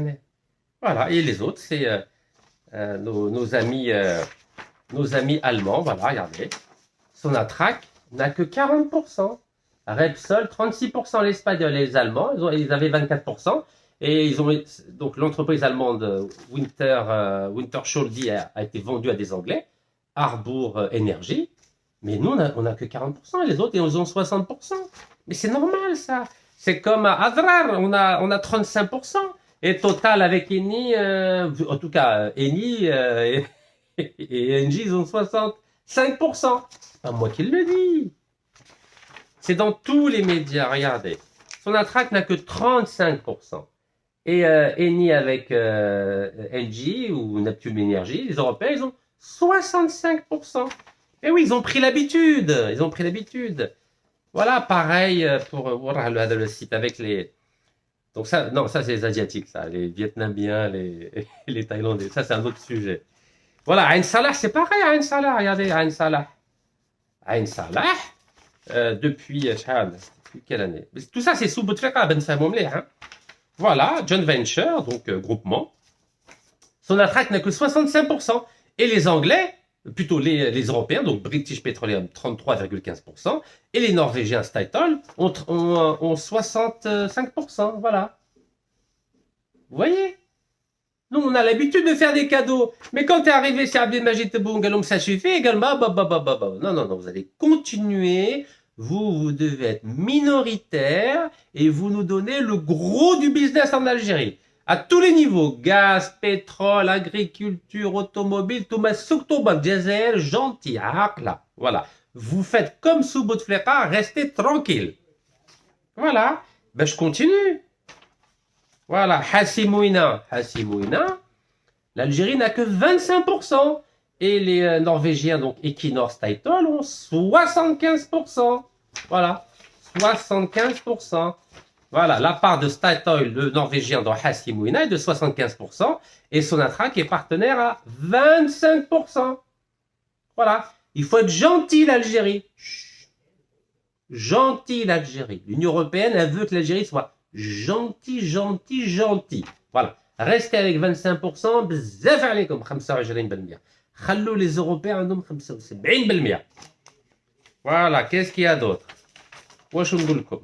Voilà. Et les autres, c'est nos amis allemands. Voilà, regardez. Sonatrach n'a que 40%. Repsol, 36%. Les Espagnols et les Allemands, ils avaient 24%. Et ils ont donc l'entreprise allemande Wintershall a été vendue à des Anglais, Harbour Energy. Mais nous, on a que 40%, et les autres, ils ont 60%. Mais c'est normal, ça. C'est comme à Adrar, on a 35%. Et Total avec Eni, en tout cas, Eni et Engie, ils ont 65%. C'est pas moi qui le dis. C'est dans tous les médias, regardez. Sonatrach n'a que 35%. Et Eni avec Engie ou Neptune Energy, les Européens, ils ont 65%. Et oui, ils ont pris l'habitude. Ils ont pris l'habitude. Voilà, pareil pour le site avec les... Donc ça, non, ça c'est les Asiatiques, ça, les Vietnamiens, les Thaïlandais. Ça, c'est un autre sujet. Voilà, Ain Salah, c'est pareil, Ain Salah. Regardez, Ain Salah. Ain Salah, depuis quelle année? Tout ça, c'est sous Bouteflika, Ben Samoumleh, hein. Voilà, joint venture, donc groupement. Sonatrach n'a que 65%. Et les Anglais, plutôt les Européens, donc British Petroleum, 33,15%. Et les Norvégiens, Statoil, ont 65%. Voilà. Vous voyez? Nous, on a l'habitude de faire des cadeaux. Mais quand tu es arrivé chez Abdelmajid Tebboune, ça suffit également. Non, non, non, vous allez continuer. Vous devez être minoritaire et vous nous donnez le gros du business en Algérie. À tous les niveaux, gaz, pétrole, agriculture, automobile, tout ma souktoba, Jazair, gentil, là. Voilà. Vous faites comme sous Bouteflika, restez tranquille. Voilà. Ben, je continue. Voilà. Hassimouina, l'Algérie n'a que 25%. Et les Norvégiens, donc Equinor, Statoil, ont 75%. Voilà, 75%. Voilà, la part de Statoil, le Norvégien dans Hassimouina, est de 75%. Et Sonatrach est partenaire à 25%. Voilà, il faut être gentil, l'Algérie. Gentil, l'Algérie. L'Union européenne, elle veut que l'Algérie soit gentil. Voilà, restez avec 25%. Bzaf alaykoum, 25%. خلوا les Européens عندهم 75%. Voilà, qu'est-ce qu'il y a d'autre? واش نقول لكم?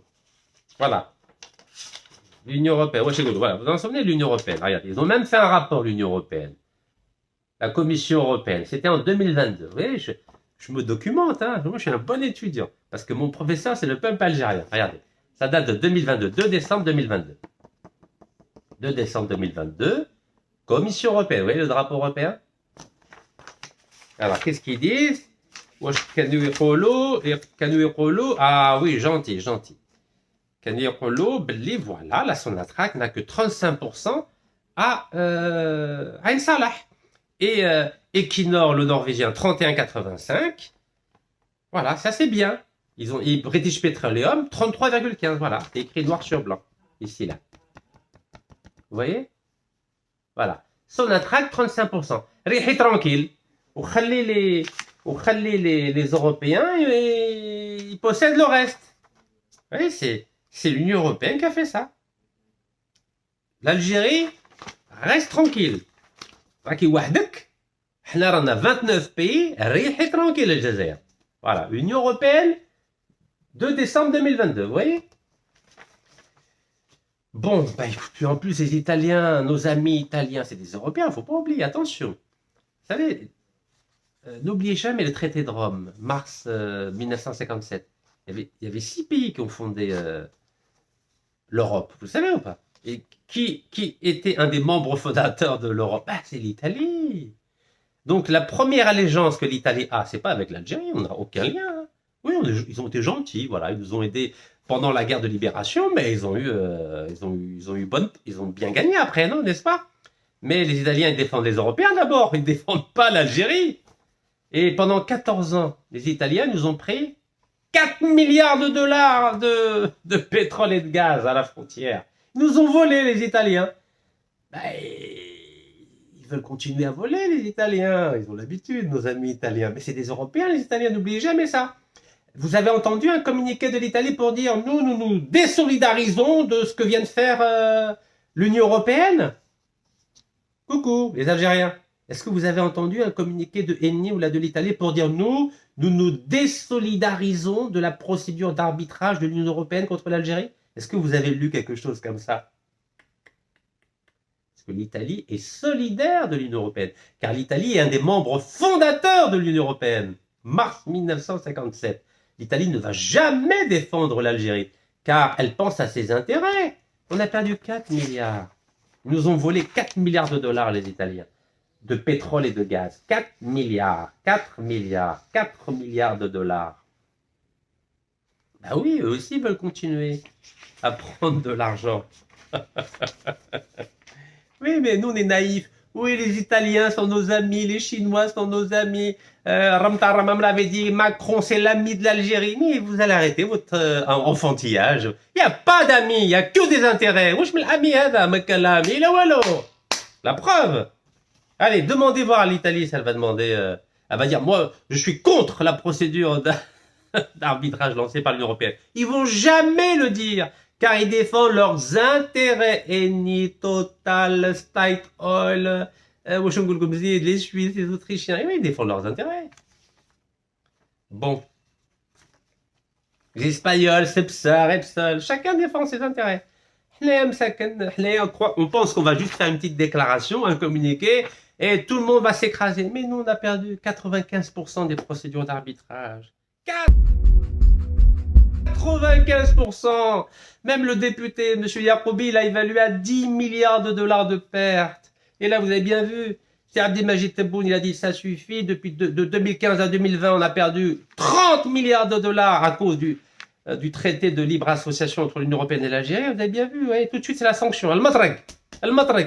Voilà. L'Union européenne, voilà, vous en souvenez de l'Union européenne? Regardez, ils ont même fait un rapport, l'Union européenne. La Commission européenne, c'était en 2022. Vous voyez, je me documente, hein. Moi je suis un bon étudiant, parce que mon professeur c'est le peuple algérien. Regardez, ça date de 2022, 2 décembre 2022. 2 décembre 2022, Commission européenne, vous voyez le drapeau européen? Alors, qu'est-ce qu'ils disent? Ah oui, gentil. كان يقولوا باللي voilà, la Sonatrach n'a que 35% à Ain Salah. Et Equinor, le Norvégien, 31,85. Voilà, ça c'est bien. Et British Petroleum, 33,15. Voilà, c'est écrit noir sur blanc, ici, là. Vous voyez? Voilà. Sonatrach, 35%. Rihi tranquille. Ou les Européens, ils possèdent le reste. Vous voyez, c'est l'Union Européenne qui a fait ça. L'Algérie reste tranquille. راكي وحدك. حنا رانا 29 pays, ريحي tranquille الجزائر. Voilà, Union Européenne, 2 décembre 2022, vous voyez? Bon, bah écoute, en plus les Italiens, nos amis italiens, c'est des Européens, il ne faut pas oublier, attention. Vous savez, n'oubliez jamais le traité de Rome, mars 1957. Il y avait 6 pays qui ont fondé l'Europe, vous le savez ou pas? Et qui était un des membres fondateurs de l'Europe? Bah, c'est l'Italie. Donc la première allégeance que l'Italie a, c'est pas avec l'Algérie, on n'a aucun lien. Oui, ils ont été gentils, voilà, ils nous ont aidés pendant la guerre de libération, mais ils ont bien gagné après, non, n'est-ce pas? Mais les Italiens, ils défendent les Européens d'abord, ils ne défendent pas l'Algérie. Et pendant 14 ans, les Italiens nous ont pris 4 milliards de dollars de pétrole et de gaz à la frontière. Ils nous ont volé, les Italiens. Ben, ils veulent continuer à voler, les Italiens. Ils ont l'habitude, nos amis italiens. Mais c'est des Européens, les Italiens, n'oubliez jamais ça. Vous avez entendu un communiqué de l'Italie pour dire « Nous nous désolidarisons de ce que vient de faire l'Union Européenne ». Coucou, les Algériens. Est-ce que vous avez entendu un communiqué de Eni ou là de l'Italie pour dire « Nous nous désolidarisons de la procédure d'arbitrage de l'Union Européenne contre l'Algérie ». Est-ce que vous avez lu quelque chose comme ça? Parce que l'Italie est solidaire de l'Union Européenne, car l'Italie est un des membres fondateurs de l'Union Européenne. Mars 1957. L'Italie ne va jamais défendre l'Algérie, car elle pense à ses intérêts. On a perdu 4 milliards. Ils nous ont volé 4 milliards de dollars, les Italiens, de pétrole et de gaz. 4 milliards, 4 milliards, 4 milliards de dollars. Bah oui, eux aussi veulent continuer à prendre de l'argent. Oui, mais nous, on est naïfs. Oui, les Italiens sont nos amis, les Chinois sont nos amis. Ramtaramam l'avait dit, Macron, c'est l'ami de l'Algérie. Mais vous allez arrêter votre enfantillage. Il n'y a pas d'amis, il n'y a que des intérêts. La preuve. Allez, demandez voir à l'Italie, elle va demander, elle va dire, moi, je suis contre la procédure d'arbitrage lancée par l'Union Européenne. Ils vont jamais le dire, car ils défendent leurs intérêts. Eni, Total, State Oil, les Suisses, les Autrichiens, ils défendent leurs intérêts. Bon. Les Espagnols, Cepsa, Repsol, chacun défend ses intérêts. On pense qu'on va juste faire une petite déclaration, un communiqué, et tout le monde va s'écraser. Mais nous, on a perdu 95% des procédures d'arbitrage. 95%. Même le député, M. Yacoubi, il a évalué à 10 milliards de dollars de pertes. Et là, vous avez bien vu, c'est Abdelmajid Tebboune, il a dit ça suffit. Depuis de 2015 à 2020, on a perdu 30 milliards de dollars à cause du traité de libre association entre l'Union Européenne et l'Algérie. Vous avez bien vu, ouais, tout de suite, c'est la sanction. Al-Matraq.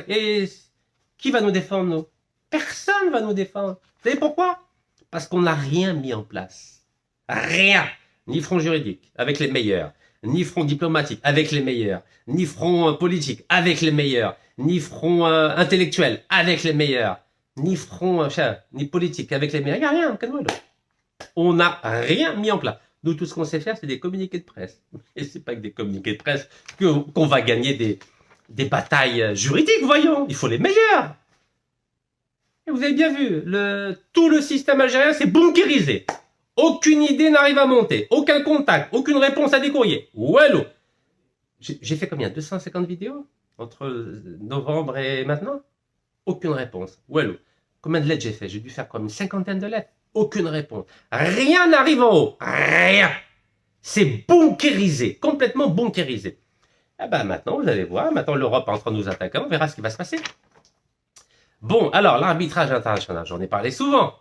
Et qui va nous défendre, nous? Personne va nous défendre. Vous savez pourquoi? Parce qu'on n'a rien mis en place. Rien. Ni front juridique, avec les meilleurs. Ni front diplomatique, avec les meilleurs. Ni front politique, avec les meilleurs. Ni front intellectuel, avec les meilleurs. Ni front ni politique, avec les meilleurs. Il n'y a rien. On n'a rien mis en place. Nous, tout ce qu'on sait faire, c'est des communiqués de presse. Et c'est pas que des communiqués de presse qu'on va gagner des batailles juridiques, voyons. Il faut les meilleurs. Et vous avez bien vu, tout le système algérien, c'est bunkérisé. Aucune idée n'arrive à monter. Aucun contact. Aucune réponse à des courriers. Wallo. J'ai fait combien? 250 vidéos entre novembre et maintenant? Aucune réponse. Wallo. Combien de lettres j'ai fait? J'ai dû faire comme une 50aine de lettres. Aucune réponse. Rien n'arrive en haut. Rien. C'est bunkérisé. Complètement bunkérisé. Ah ben maintenant, vous allez voir. Maintenant, l'Europe est en train de nous attaquer. On verra ce qui va se passer. Bon, alors, l'arbitrage international. J'en ai parlé souvent.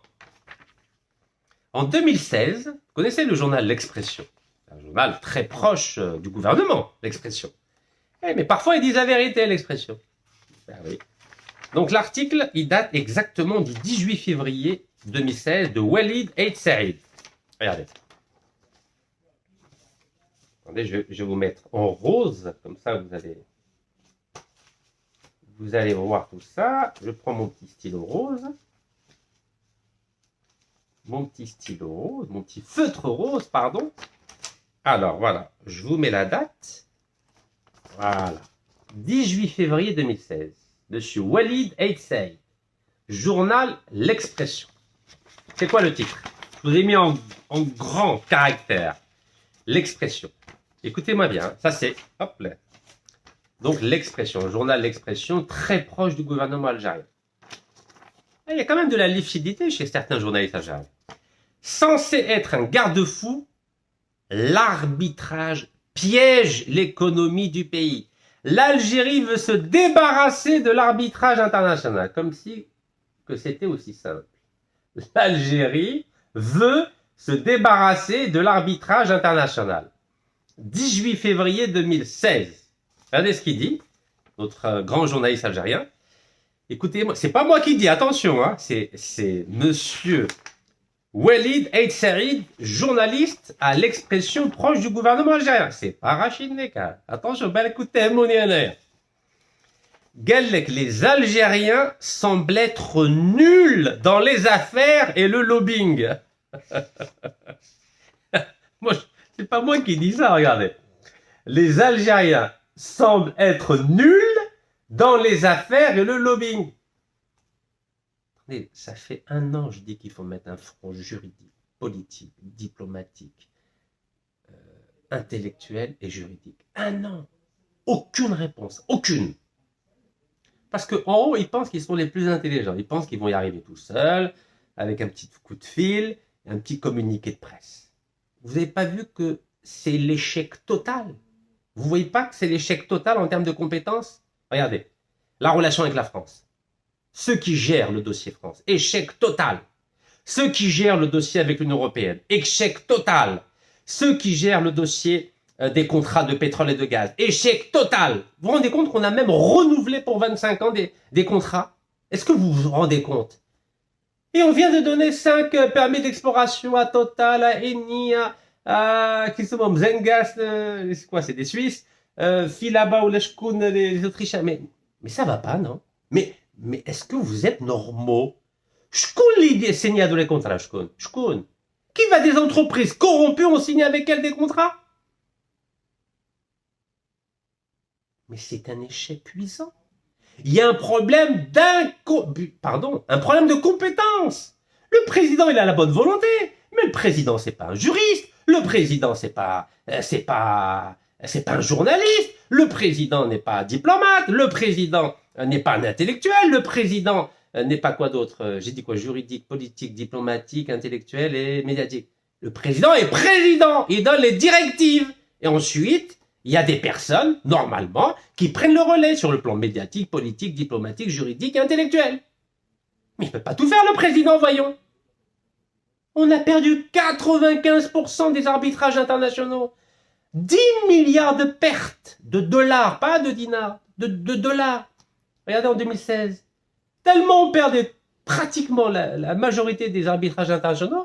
En 2016, vous connaissez le journal L'Expression? un journal très proche du gouvernement, l'Expression. Mais parfois, ils disent la vérité, l'Expression. Ben oui. Donc l'article, il date exactement du 18 février 2016 de Walid El Saïd. Regardez. Attendez, je vais vous mettre en rose, comme ça vous allez voir tout ça. Je prends mon petit stylo rose. Mon petit feutre rose, pardon. Alors voilà, je vous mets la date. Voilà. 18 février 2016. Monsieur Walid El Saïd. Journal L'Expression. C'est quoi le titre? Je vous ai mis en grand caractère. L'Expression. Écoutez-moi bien. Ça c'est, hop là. Donc L'Expression. Journal L'Expression, très proche du gouvernement algérien. Il y a quand même de la lucidité chez certains journalistes algériens. Censé être un garde-fou, l'arbitrage piège l'économie du pays. L'Algérie veut se débarrasser de l'arbitrage international, comme si que c'était aussi simple. L'Algérie veut se débarrasser de l'arbitrage international. 18 février 2016. Regardez ce qu'il dit, notre grand journaliste algérien. Écoutez-moi, c'est pas moi qui dis, attention, hein, c'est monsieur Walid El Saïd, journaliste à l'Expression proche du gouvernement algérien. C'est pas Rachid Nekar. Attention, ben écoutez, mon Galek, les Algériens semblent être nuls dans les affaires et le lobbying. C'est pas moi qui dis ça, regardez. Les Algériens semblent être nuls dans les affaires et le lobbying. Ça fait 1 an, je dis qu'il faut mettre un front juridique, politique, diplomatique, intellectuel et juridique. 1 an. Aucune réponse. Aucune. Parce qu'en haut, ils pensent qu'ils sont les plus intelligents. Ils pensent qu'ils vont y arriver tout seuls, avec un petit coup de fil, un petit communiqué de presse. Vous n'avez pas vu que c'est l'échec total? Vous ne voyez pas que c'est l'échec total en termes de compétences? Regardez, la relation avec la France. Ceux qui gèrent le dossier France, échec total. Ceux qui gèrent le dossier avec l'Union européenne, échec total. Ceux qui gèrent le dossier des contrats de pétrole et de gaz, échec total. Vous vous rendez compte qu'on a même renouvelé pour 25 ans des contrats? Est-ce que vous vous rendez compte? Et on vient de donner 5 permis d'exploration à Total, à Eni, à Zengas, c'est quoi, c'est des Suisses, Filaba ou les Autrichiens. Mais ça va pas, non? Mais est-ce que vous êtes normaux? Shkoun l'idée signé des contrats, Shkoun. Qui va des entreprises corrompues ont signé avec elles des contrats? Mais c'est un échec cuisant. Il y a un problème un problème de compétence. Le président, il a la bonne volonté, mais le président, c'est pas un juriste. Le président, c'est pas un journaliste. Le président n'est pas un diplomate. Le président n'est pas un intellectuel. Le président n'est pas quoi d'autre? J'ai dit quoi? Juridique, politique, diplomatique, intellectuel et médiatique. Le président est président. Il donne les directives. Et ensuite, il y a des personnes, normalement, qui prennent le relais sur le plan médiatique, politique, diplomatique, juridique et intellectuel. Mais il ne peut pas tout faire, le président, voyons. On a perdu 95% des arbitrages internationaux. 10 milliards de pertes de dollars, pas de dinars, de dollars. Regardez en 2016. Tellement on perdait pratiquement la majorité des arbitrages internationaux.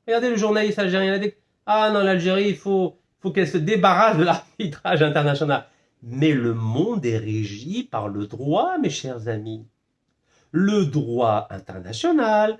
Regardez le journaliste algérien. Il a dit, ah non, l'Algérie, il faut qu'elle se débarrasse de l'arbitrage international. Mais le monde est régi par le droit, mes chers amis. Le droit international,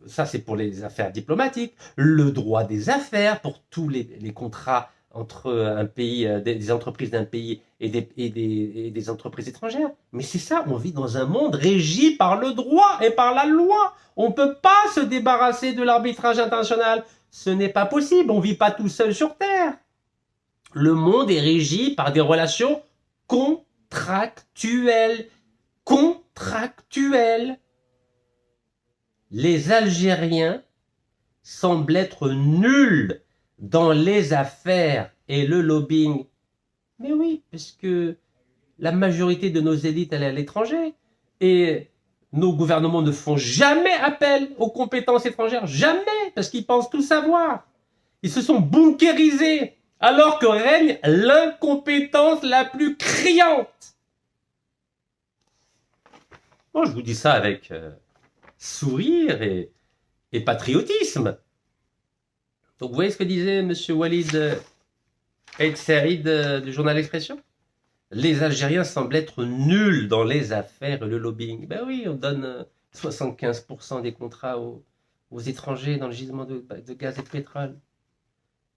ça c'est pour les affaires diplomatiques, le droit des affaires pour tous les contrats entre un pays, des entreprises d'un pays et des entreprises étrangères. Mais c'est ça, on vit dans un monde régi par le droit et par la loi. On ne peut pas se débarrasser de l'arbitrage international. Ce n'est pas possible, on ne vit pas tout seul sur Terre. Le monde est régi par des relations contractuelles. Les Algériens semblent être nuls dans les affaires et le lobbying. Mais oui, parce que la majorité de nos élites, elle est à l'étranger. Et nos gouvernements ne font jamais appel aux compétences étrangères. Jamais, parce qu'ils pensent tout savoir. Ils se sont bunkérisés Alors que règne l'incompétence la plus criante. Bon, je vous dis ça avec sourire et patriotisme. Donc, vous voyez ce que disait M. Walid El Saïd du journal Expression? Les Algériens semblent être nuls dans les affaires et le lobbying. Ben oui, on donne 75% des contrats aux étrangers dans le gisement de gaz et de pétrole.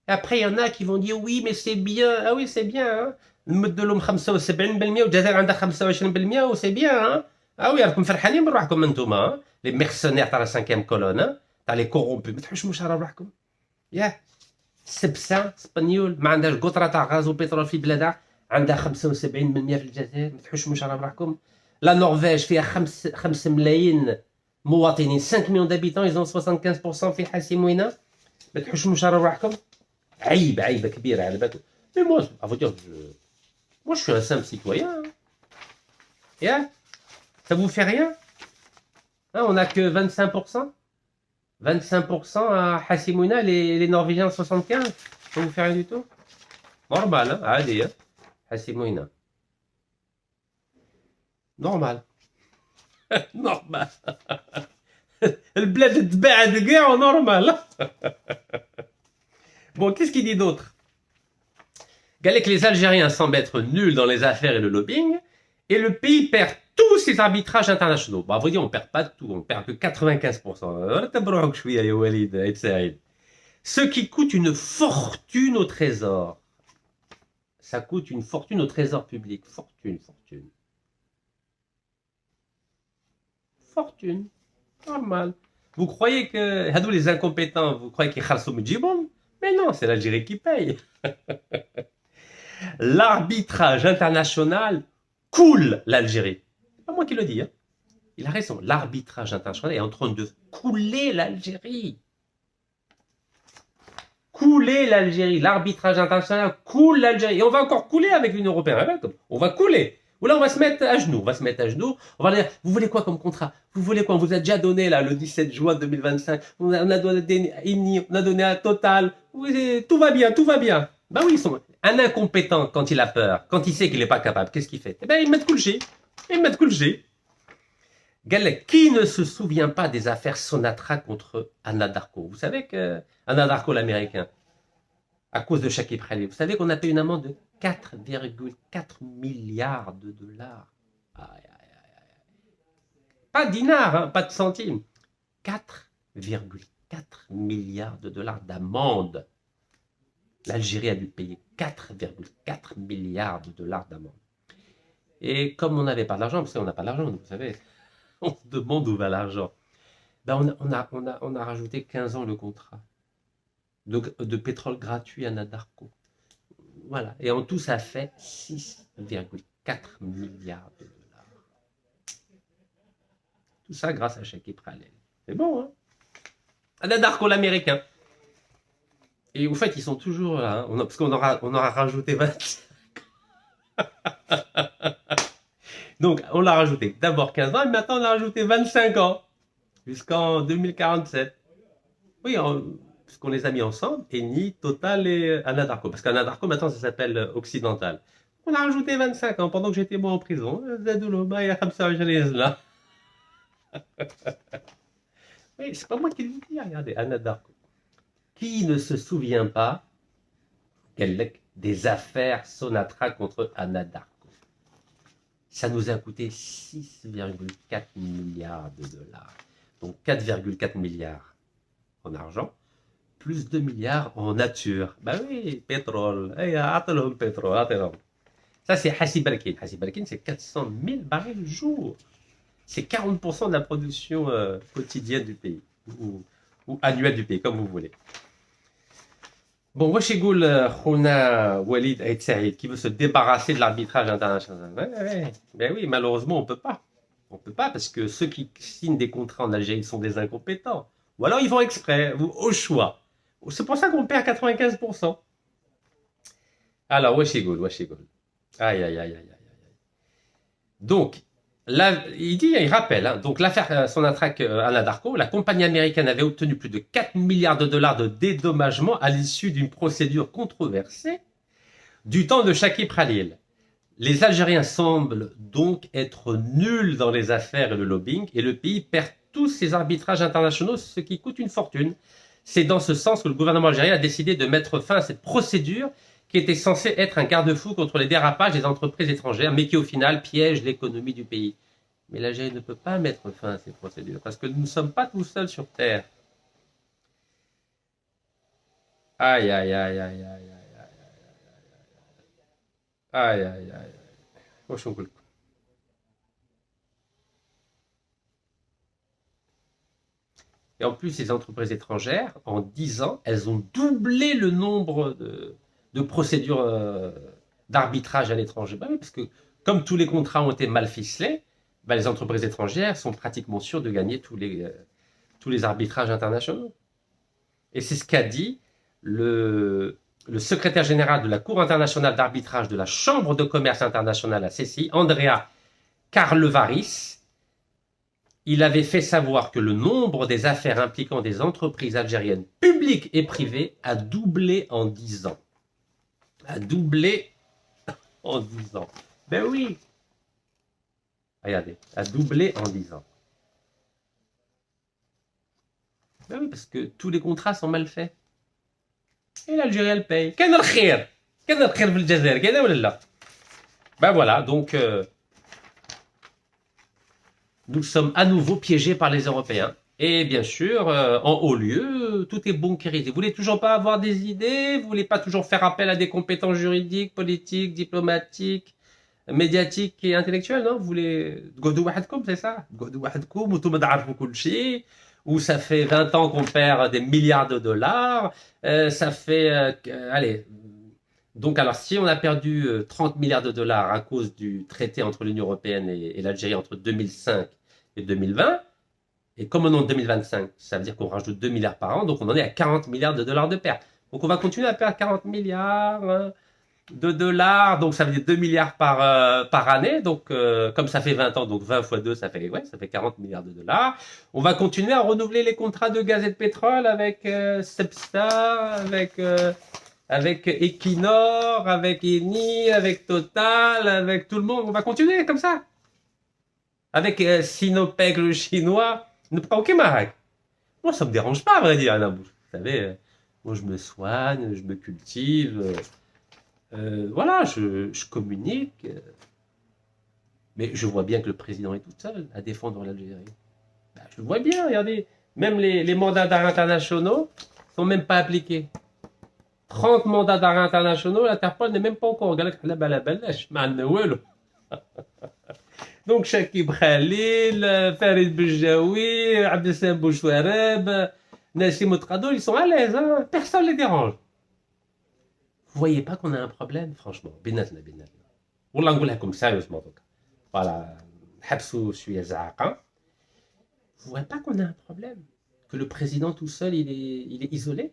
Et après, il y en a qui vont dire oui, mais c'est bien. Ah oui, c'est bien. Hein. نمدلهم 75% والجزائر عندها 25% وسي بيان. Ah oui, راكم فرحانين بروحكم انتوما. Les mercenaires تاع la 5e colonne, تاع les corrompus. ما تحوشوش على روحكم. ياه. السبسه اسبانيول ما عندهاش قطره تاع غاز وبترول في بلادها. عندها 75% في الجزائر. ما تحوشوش على روحكم. لا نرويج فيها 5 ملايين مواطنين. 5 millions d'habitants, ils ont 75% في حاسموينه. ما تحوشوش على روحكم. عيبة كبيرة على بالكم. Mais moi, à vous dire, moi je suis un simple citoyen. Yeah. Ça vous fait rien? Hein, on n'a que 25%. 25% à Hassimouna, les Norvégiens 75%. Ça vous fait rien du tout? Normal, hein? Allez, hein? Hassimouna. Normal. Normal. البلاد تباعد كاع normal. Bon, qu'est-ce qu'il dit d'autre? Galek, les Algériens semblent être nuls dans les affaires et le lobbying, et le pays perd tous ses arbitrages internationaux. Bon, à vrai dire, on ne perd pas tout, on perd que 95%. Ce qui coûte une fortune au trésor. Ça coûte une fortune au trésor public. Fortune. Normal. Vous croyez que, hadou les incompétents, vous croyez qu'ils khalsou midjibom? Mais non, c'est l'Algérie qui paye. L'arbitrage international coule l'Algérie. C'est pas moi qui le dis. Hein. Il a raison. L'arbitrage international est en train de couler l'Algérie. Couler l'Algérie. L'arbitrage international coule l'Algérie. Et on va encore couler avec l'Union européenne. On va couler. Ou là, on va se mettre à genoux. On va dire, vous voulez quoi comme contrat? Vous voulez quoi? On vous a déjà donné, là, le 17 juin 2025. On a donné à Total. Tout va bien. Bah oui, un incompétent, quand il a peur, quand il sait qu'il n'est pas capable, qu'est-ce qu'il fait? Eh ben, il met de coucher. Galek, qui ne se souvient pas des affaires Sonatra contre Anadarko? Vous savez que Anadarko, l'américain, à cause de Shakib Khalil, vous savez qu'on a payé une amende de 4,4 milliards de dollars. Pas de dinars, hein, pas de centimes. 4,4 milliards de dollars d'amende. L'Algérie a dû payer 4,4 milliards de dollars d'amende. Et comme on n'avait pas d'argent, parce qu'on n'a pas d'argent, vous savez, on se demande où va l'argent. Ben on a rajouté 15 ans le contrat de pétrole gratuit à Anadarko. Voilà. Et en tout, ça fait 6,4 milliards de dollars. Tout ça grâce à Shakib Khalil. C'est bon, hein? Anadarko, l'américain. Et au fait, ils sont toujours là, hein, parce qu'on aura rajouté 25. Donc, on l'a rajouté d'abord 15 ans, et maintenant on a rajouté 25 ans, jusqu'en 2047. Oui, parce qu'on les a mis ensemble, Eni, Total et Anadarko. Parce qu'Anadarko, maintenant, ça s'appelle Occidental. On a rajouté 25 ans pendant que j'étais moi en prison. Oui, c'est pas moi qui le dis, regardez, Anadarko. Qui ne se souvient pas des affaires Sonatra contre Anadarko? Ça nous a coûté 6,4 milliards de dollars. Donc 4,4 milliards en argent, plus 2 milliards en nature. Ben oui, pétrole. pétrole. Ça, c'est Hassi Balkin. Hassi Balkin, c'est 400 000 barils jour. C'est 40% de la production quotidienne du pays, ou annuelle du pays, comme vous voulez. Bon, wesh يقول خونا Walid El Saïd qui veut se débarrasser de l'arbitrage international. Ouais. Ben oui, malheureusement, on peut pas. On peut pas parce que ceux qui signent des contrats en Algérie sont des incompétents. Ou alors ils font exprès, au choix. C'est pour ça qu'on perd 95%. Alors, wesh يقول. Aïe. Donc, il rappelle, hein, donc l'affaire Sonatrach Anadarko, la compagnie américaine avait obtenu plus de 4 milliards de dollars de dédommagement à l'issue d'une procédure controversée du temps de Shakib Khalil. Les Algériens semblent donc être nuls dans les affaires et le lobbying, et le pays perd tous ses arbitrages internationaux, ce qui coûte une fortune. C'est dans ce sens que le gouvernement algérien a décidé de mettre fin à cette procédure qui était censée être un garde-fou contre les dérapages des entreprises étrangères, mais qui au final piège l'économie du pays. Mais l'Algérie ne peut pas mettre fin à ces procédures, parce que nous ne sommes pas tout seuls sur Terre. Aïe, aïe, aïe, aïe, aïe, aïe, aïe, aïe. واش نقول لكم. Et en plus, ces entreprises étrangères, en 10 ans, elles ont doublé le nombre de procédures d'arbitrage à l'étranger. Bah oui, parce que comme tous les contrats ont été mal ficelés, bah les entreprises étrangères sont pratiquement sûres de gagner tous les arbitrages internationaux. Et c'est ce qu'a dit le secrétaire général de la Cour internationale d'arbitrage de la Chambre de commerce internationale à CCI, Andrea Karlevaris. Il avait fait savoir que le nombre des affaires impliquant des entreprises algériennes publiques et privées a doublé en 10 ans. A doublé en 10 ans. Ben oui. Regardez, a doublé en 10 ans. Ben oui, parce que tous les contrats sont mal faits. Et l'Algérie, elle paye. Qu'est-ce qu'il y a? Ben voilà, donc nous sommes à nouveau piégés par les Européens. Et bien sûr, en haut lieu, tout est bunkérisé. Vous voulez toujours pas avoir des idées, vous voulez pas toujours faire appel à des compétences juridiques, politiques, diplomatiques, médiatiques et intellectuelles, non? Vous voulez تقعدوا وحدكم, c'est ça? تقعدوا وحدكم وانتم تعرفوا كل شيء, où ça fait 20 ans qu'on perd des milliards de dollars, ça fait allez. Donc alors si on a perdu 30 milliards de dollars à cause du traité entre l'Union européenne et l'Algérie entre 2005 et 2020, et comme on est en 2025, ça veut dire qu'on rajoute 2 milliards par an, donc on en est à 40 milliards de dollars de pertes. Donc on va continuer à perdre 40 milliards de dollars, donc ça veut dire 2 milliards par année, donc comme ça fait 20 ans, donc 20 fois 2, ça fait 40 milliards de dollars. On va continuer à renouveler les contrats de gaz et de pétrole avec Cepsa, avec Equinor, avec Eni, avec Total, avec tout le monde. On va continuer comme ça. Avec Sinopec, le chinois. Ok, Marek. Moi, ça me dérange pas, à vrai dire, Anna Bouche. Vous savez, moi, je me soigne, je me cultive. Voilà, je communique. Mais je vois bien que le président est tout seul à défendre l'Algérie. Ben, je le vois bien, regardez. Même les mandats d'arrêt internationaux sont même pas appliqués. 30 mandats d'arrêt internationaux, l'Interpol n'est même pas encore. Donc, Shakib Khalil, Farid Boujaoui, Abdeslam Bouchouareb, Nassim Outrado, ils sont à l'aise, hein? Personne ne les dérange. Vous voyez pas qu'on a un problème, franchement. Binatna, binatna. Wallah, نقولها لكم sérieusement. Voilà. Habsou, شوية زعاقة. Vous voyez pas qu'on a un problème? Que le président tout seul, il est isolé?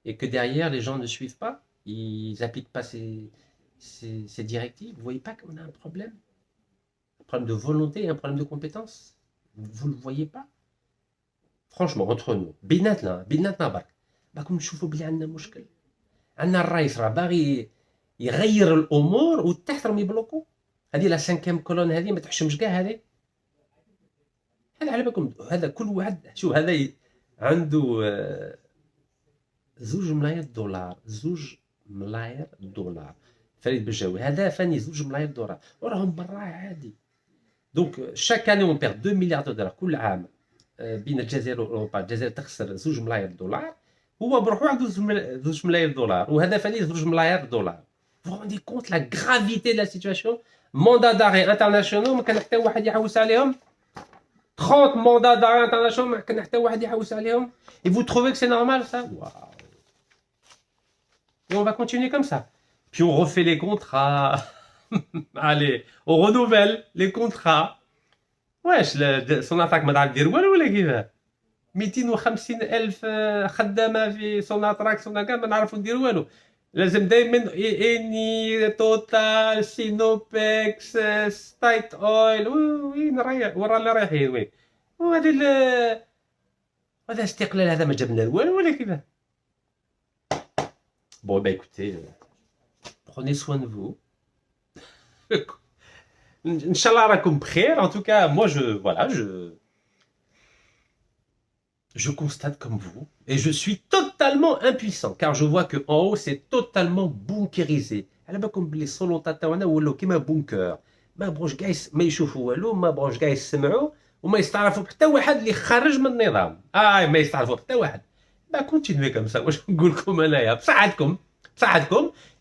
Et que derrière, les gens ne suivent pas? Ils n'appliquent pas ces directives? Vous voyez pas qu'on a un problème? Un problème de volonté et un problème de compétence? Vous ne le voyez pas? Franchement, entre nous. بيناتنا برك. باكم نشوفوا بلي عندنا مشكل. عندنا الرئيس راه باغي يغير الامور وتحترم يبلوكو. هذه لا سانكيام كولون هذه ما تحشمش كاع هذه. هذا على بالكم هذا كل واحد شوف هذا عنده 2 ملايير دولار 2 ملايير دولار. فريد بجاوي هذا فاني 2 ملايير دولار وراهم برا عادي. دونك شاك اني اون بير 2 مليار دولار كل عام بين الجزائر واوروبا. الجزائر تخسر 2 ملايير دولار، هو بروحو عنده 2 ملايير دولار وهذا فاني 2 ملايير دولار. Vous vous rendez compte la gravité de la situation? Mandat d'arrêt internationaux ما كان حتى واحد يحوس عليهم. 30 mandats d'arrêt internationaux ما كان حتى واحد يحوس عليهم. Et vous trouvez que c'est normal ça? Waouh. Et on va continuer comme ça. Puis on refait les contrats. Allez, on renouvelle les contrats. واش سوناتراك ما تعرف دير والو ولا كيفاه؟ 250,000 خدامه في سوناتراك ما نعرفوا ندير والو. لازم دائما اني توتال سينوبيكس ستايت اويل وين رايح وين رانا رايحين وين وهذا هذا استقلال هذا ما جبنا والو ولكن bon bah écoutez prenez soin de vous Inch'Allah راكم بخير en tout cas moi je constate comme vous et je suis totalement impuissant car je vois que en haut c'est totalement bunkérisé. على بالكم بلي السلطات تاعنا ولاو كيما بونكر ما بغوش كاع ما يشوفوا والو ما بغوش كاع يسمعوا وما يستعرفوا حتى واحد اللي خارج من النظام ما يستعرفوا حتى واحد با كونتينوي كوم سا واش نقول لكم انايا بصحتكم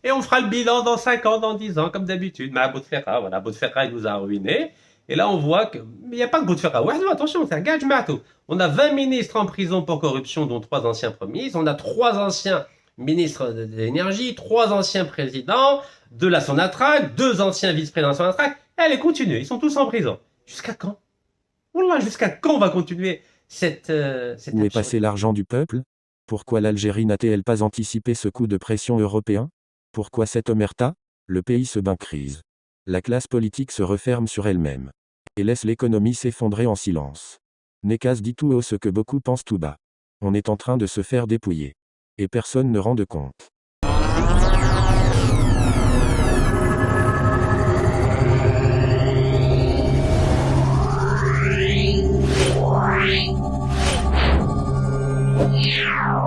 et on fera le bilan dans 5 ans dans 10 ans comme d'habitude مع بوتفليقه voilà بوتفليقه il nous a ruiné. Et là, on voit qu'il n'y a pas que Bouteflika. Attention, c'est un gage matou. On a 20 ministres en prison pour corruption, dont 3 anciens premiers ministres. On a 3 anciens ministres de l'énergie, 3 anciens présidents de la Sonatrach, 2 anciens vice-présidents de la Sonatrach. Allez, continuez. Ils sont tous en prison. Jusqu'à quand? Wallah, jusqu'à quand on va continuer cette Où est passé l'argent du peuple? Pourquoi l'Algérie n'a-t-elle pas anticipé ce coup de pression européen? Pourquoi cette omerta? Le pays se bancarise. La classe politique se referme sur elle-même et laisse l'économie s'effondrer en silence. Nekaz dit tout haut ce que beaucoup pensent tout bas. On est en train de se faire dépouiller. Et personne ne rend de compte. Yeah.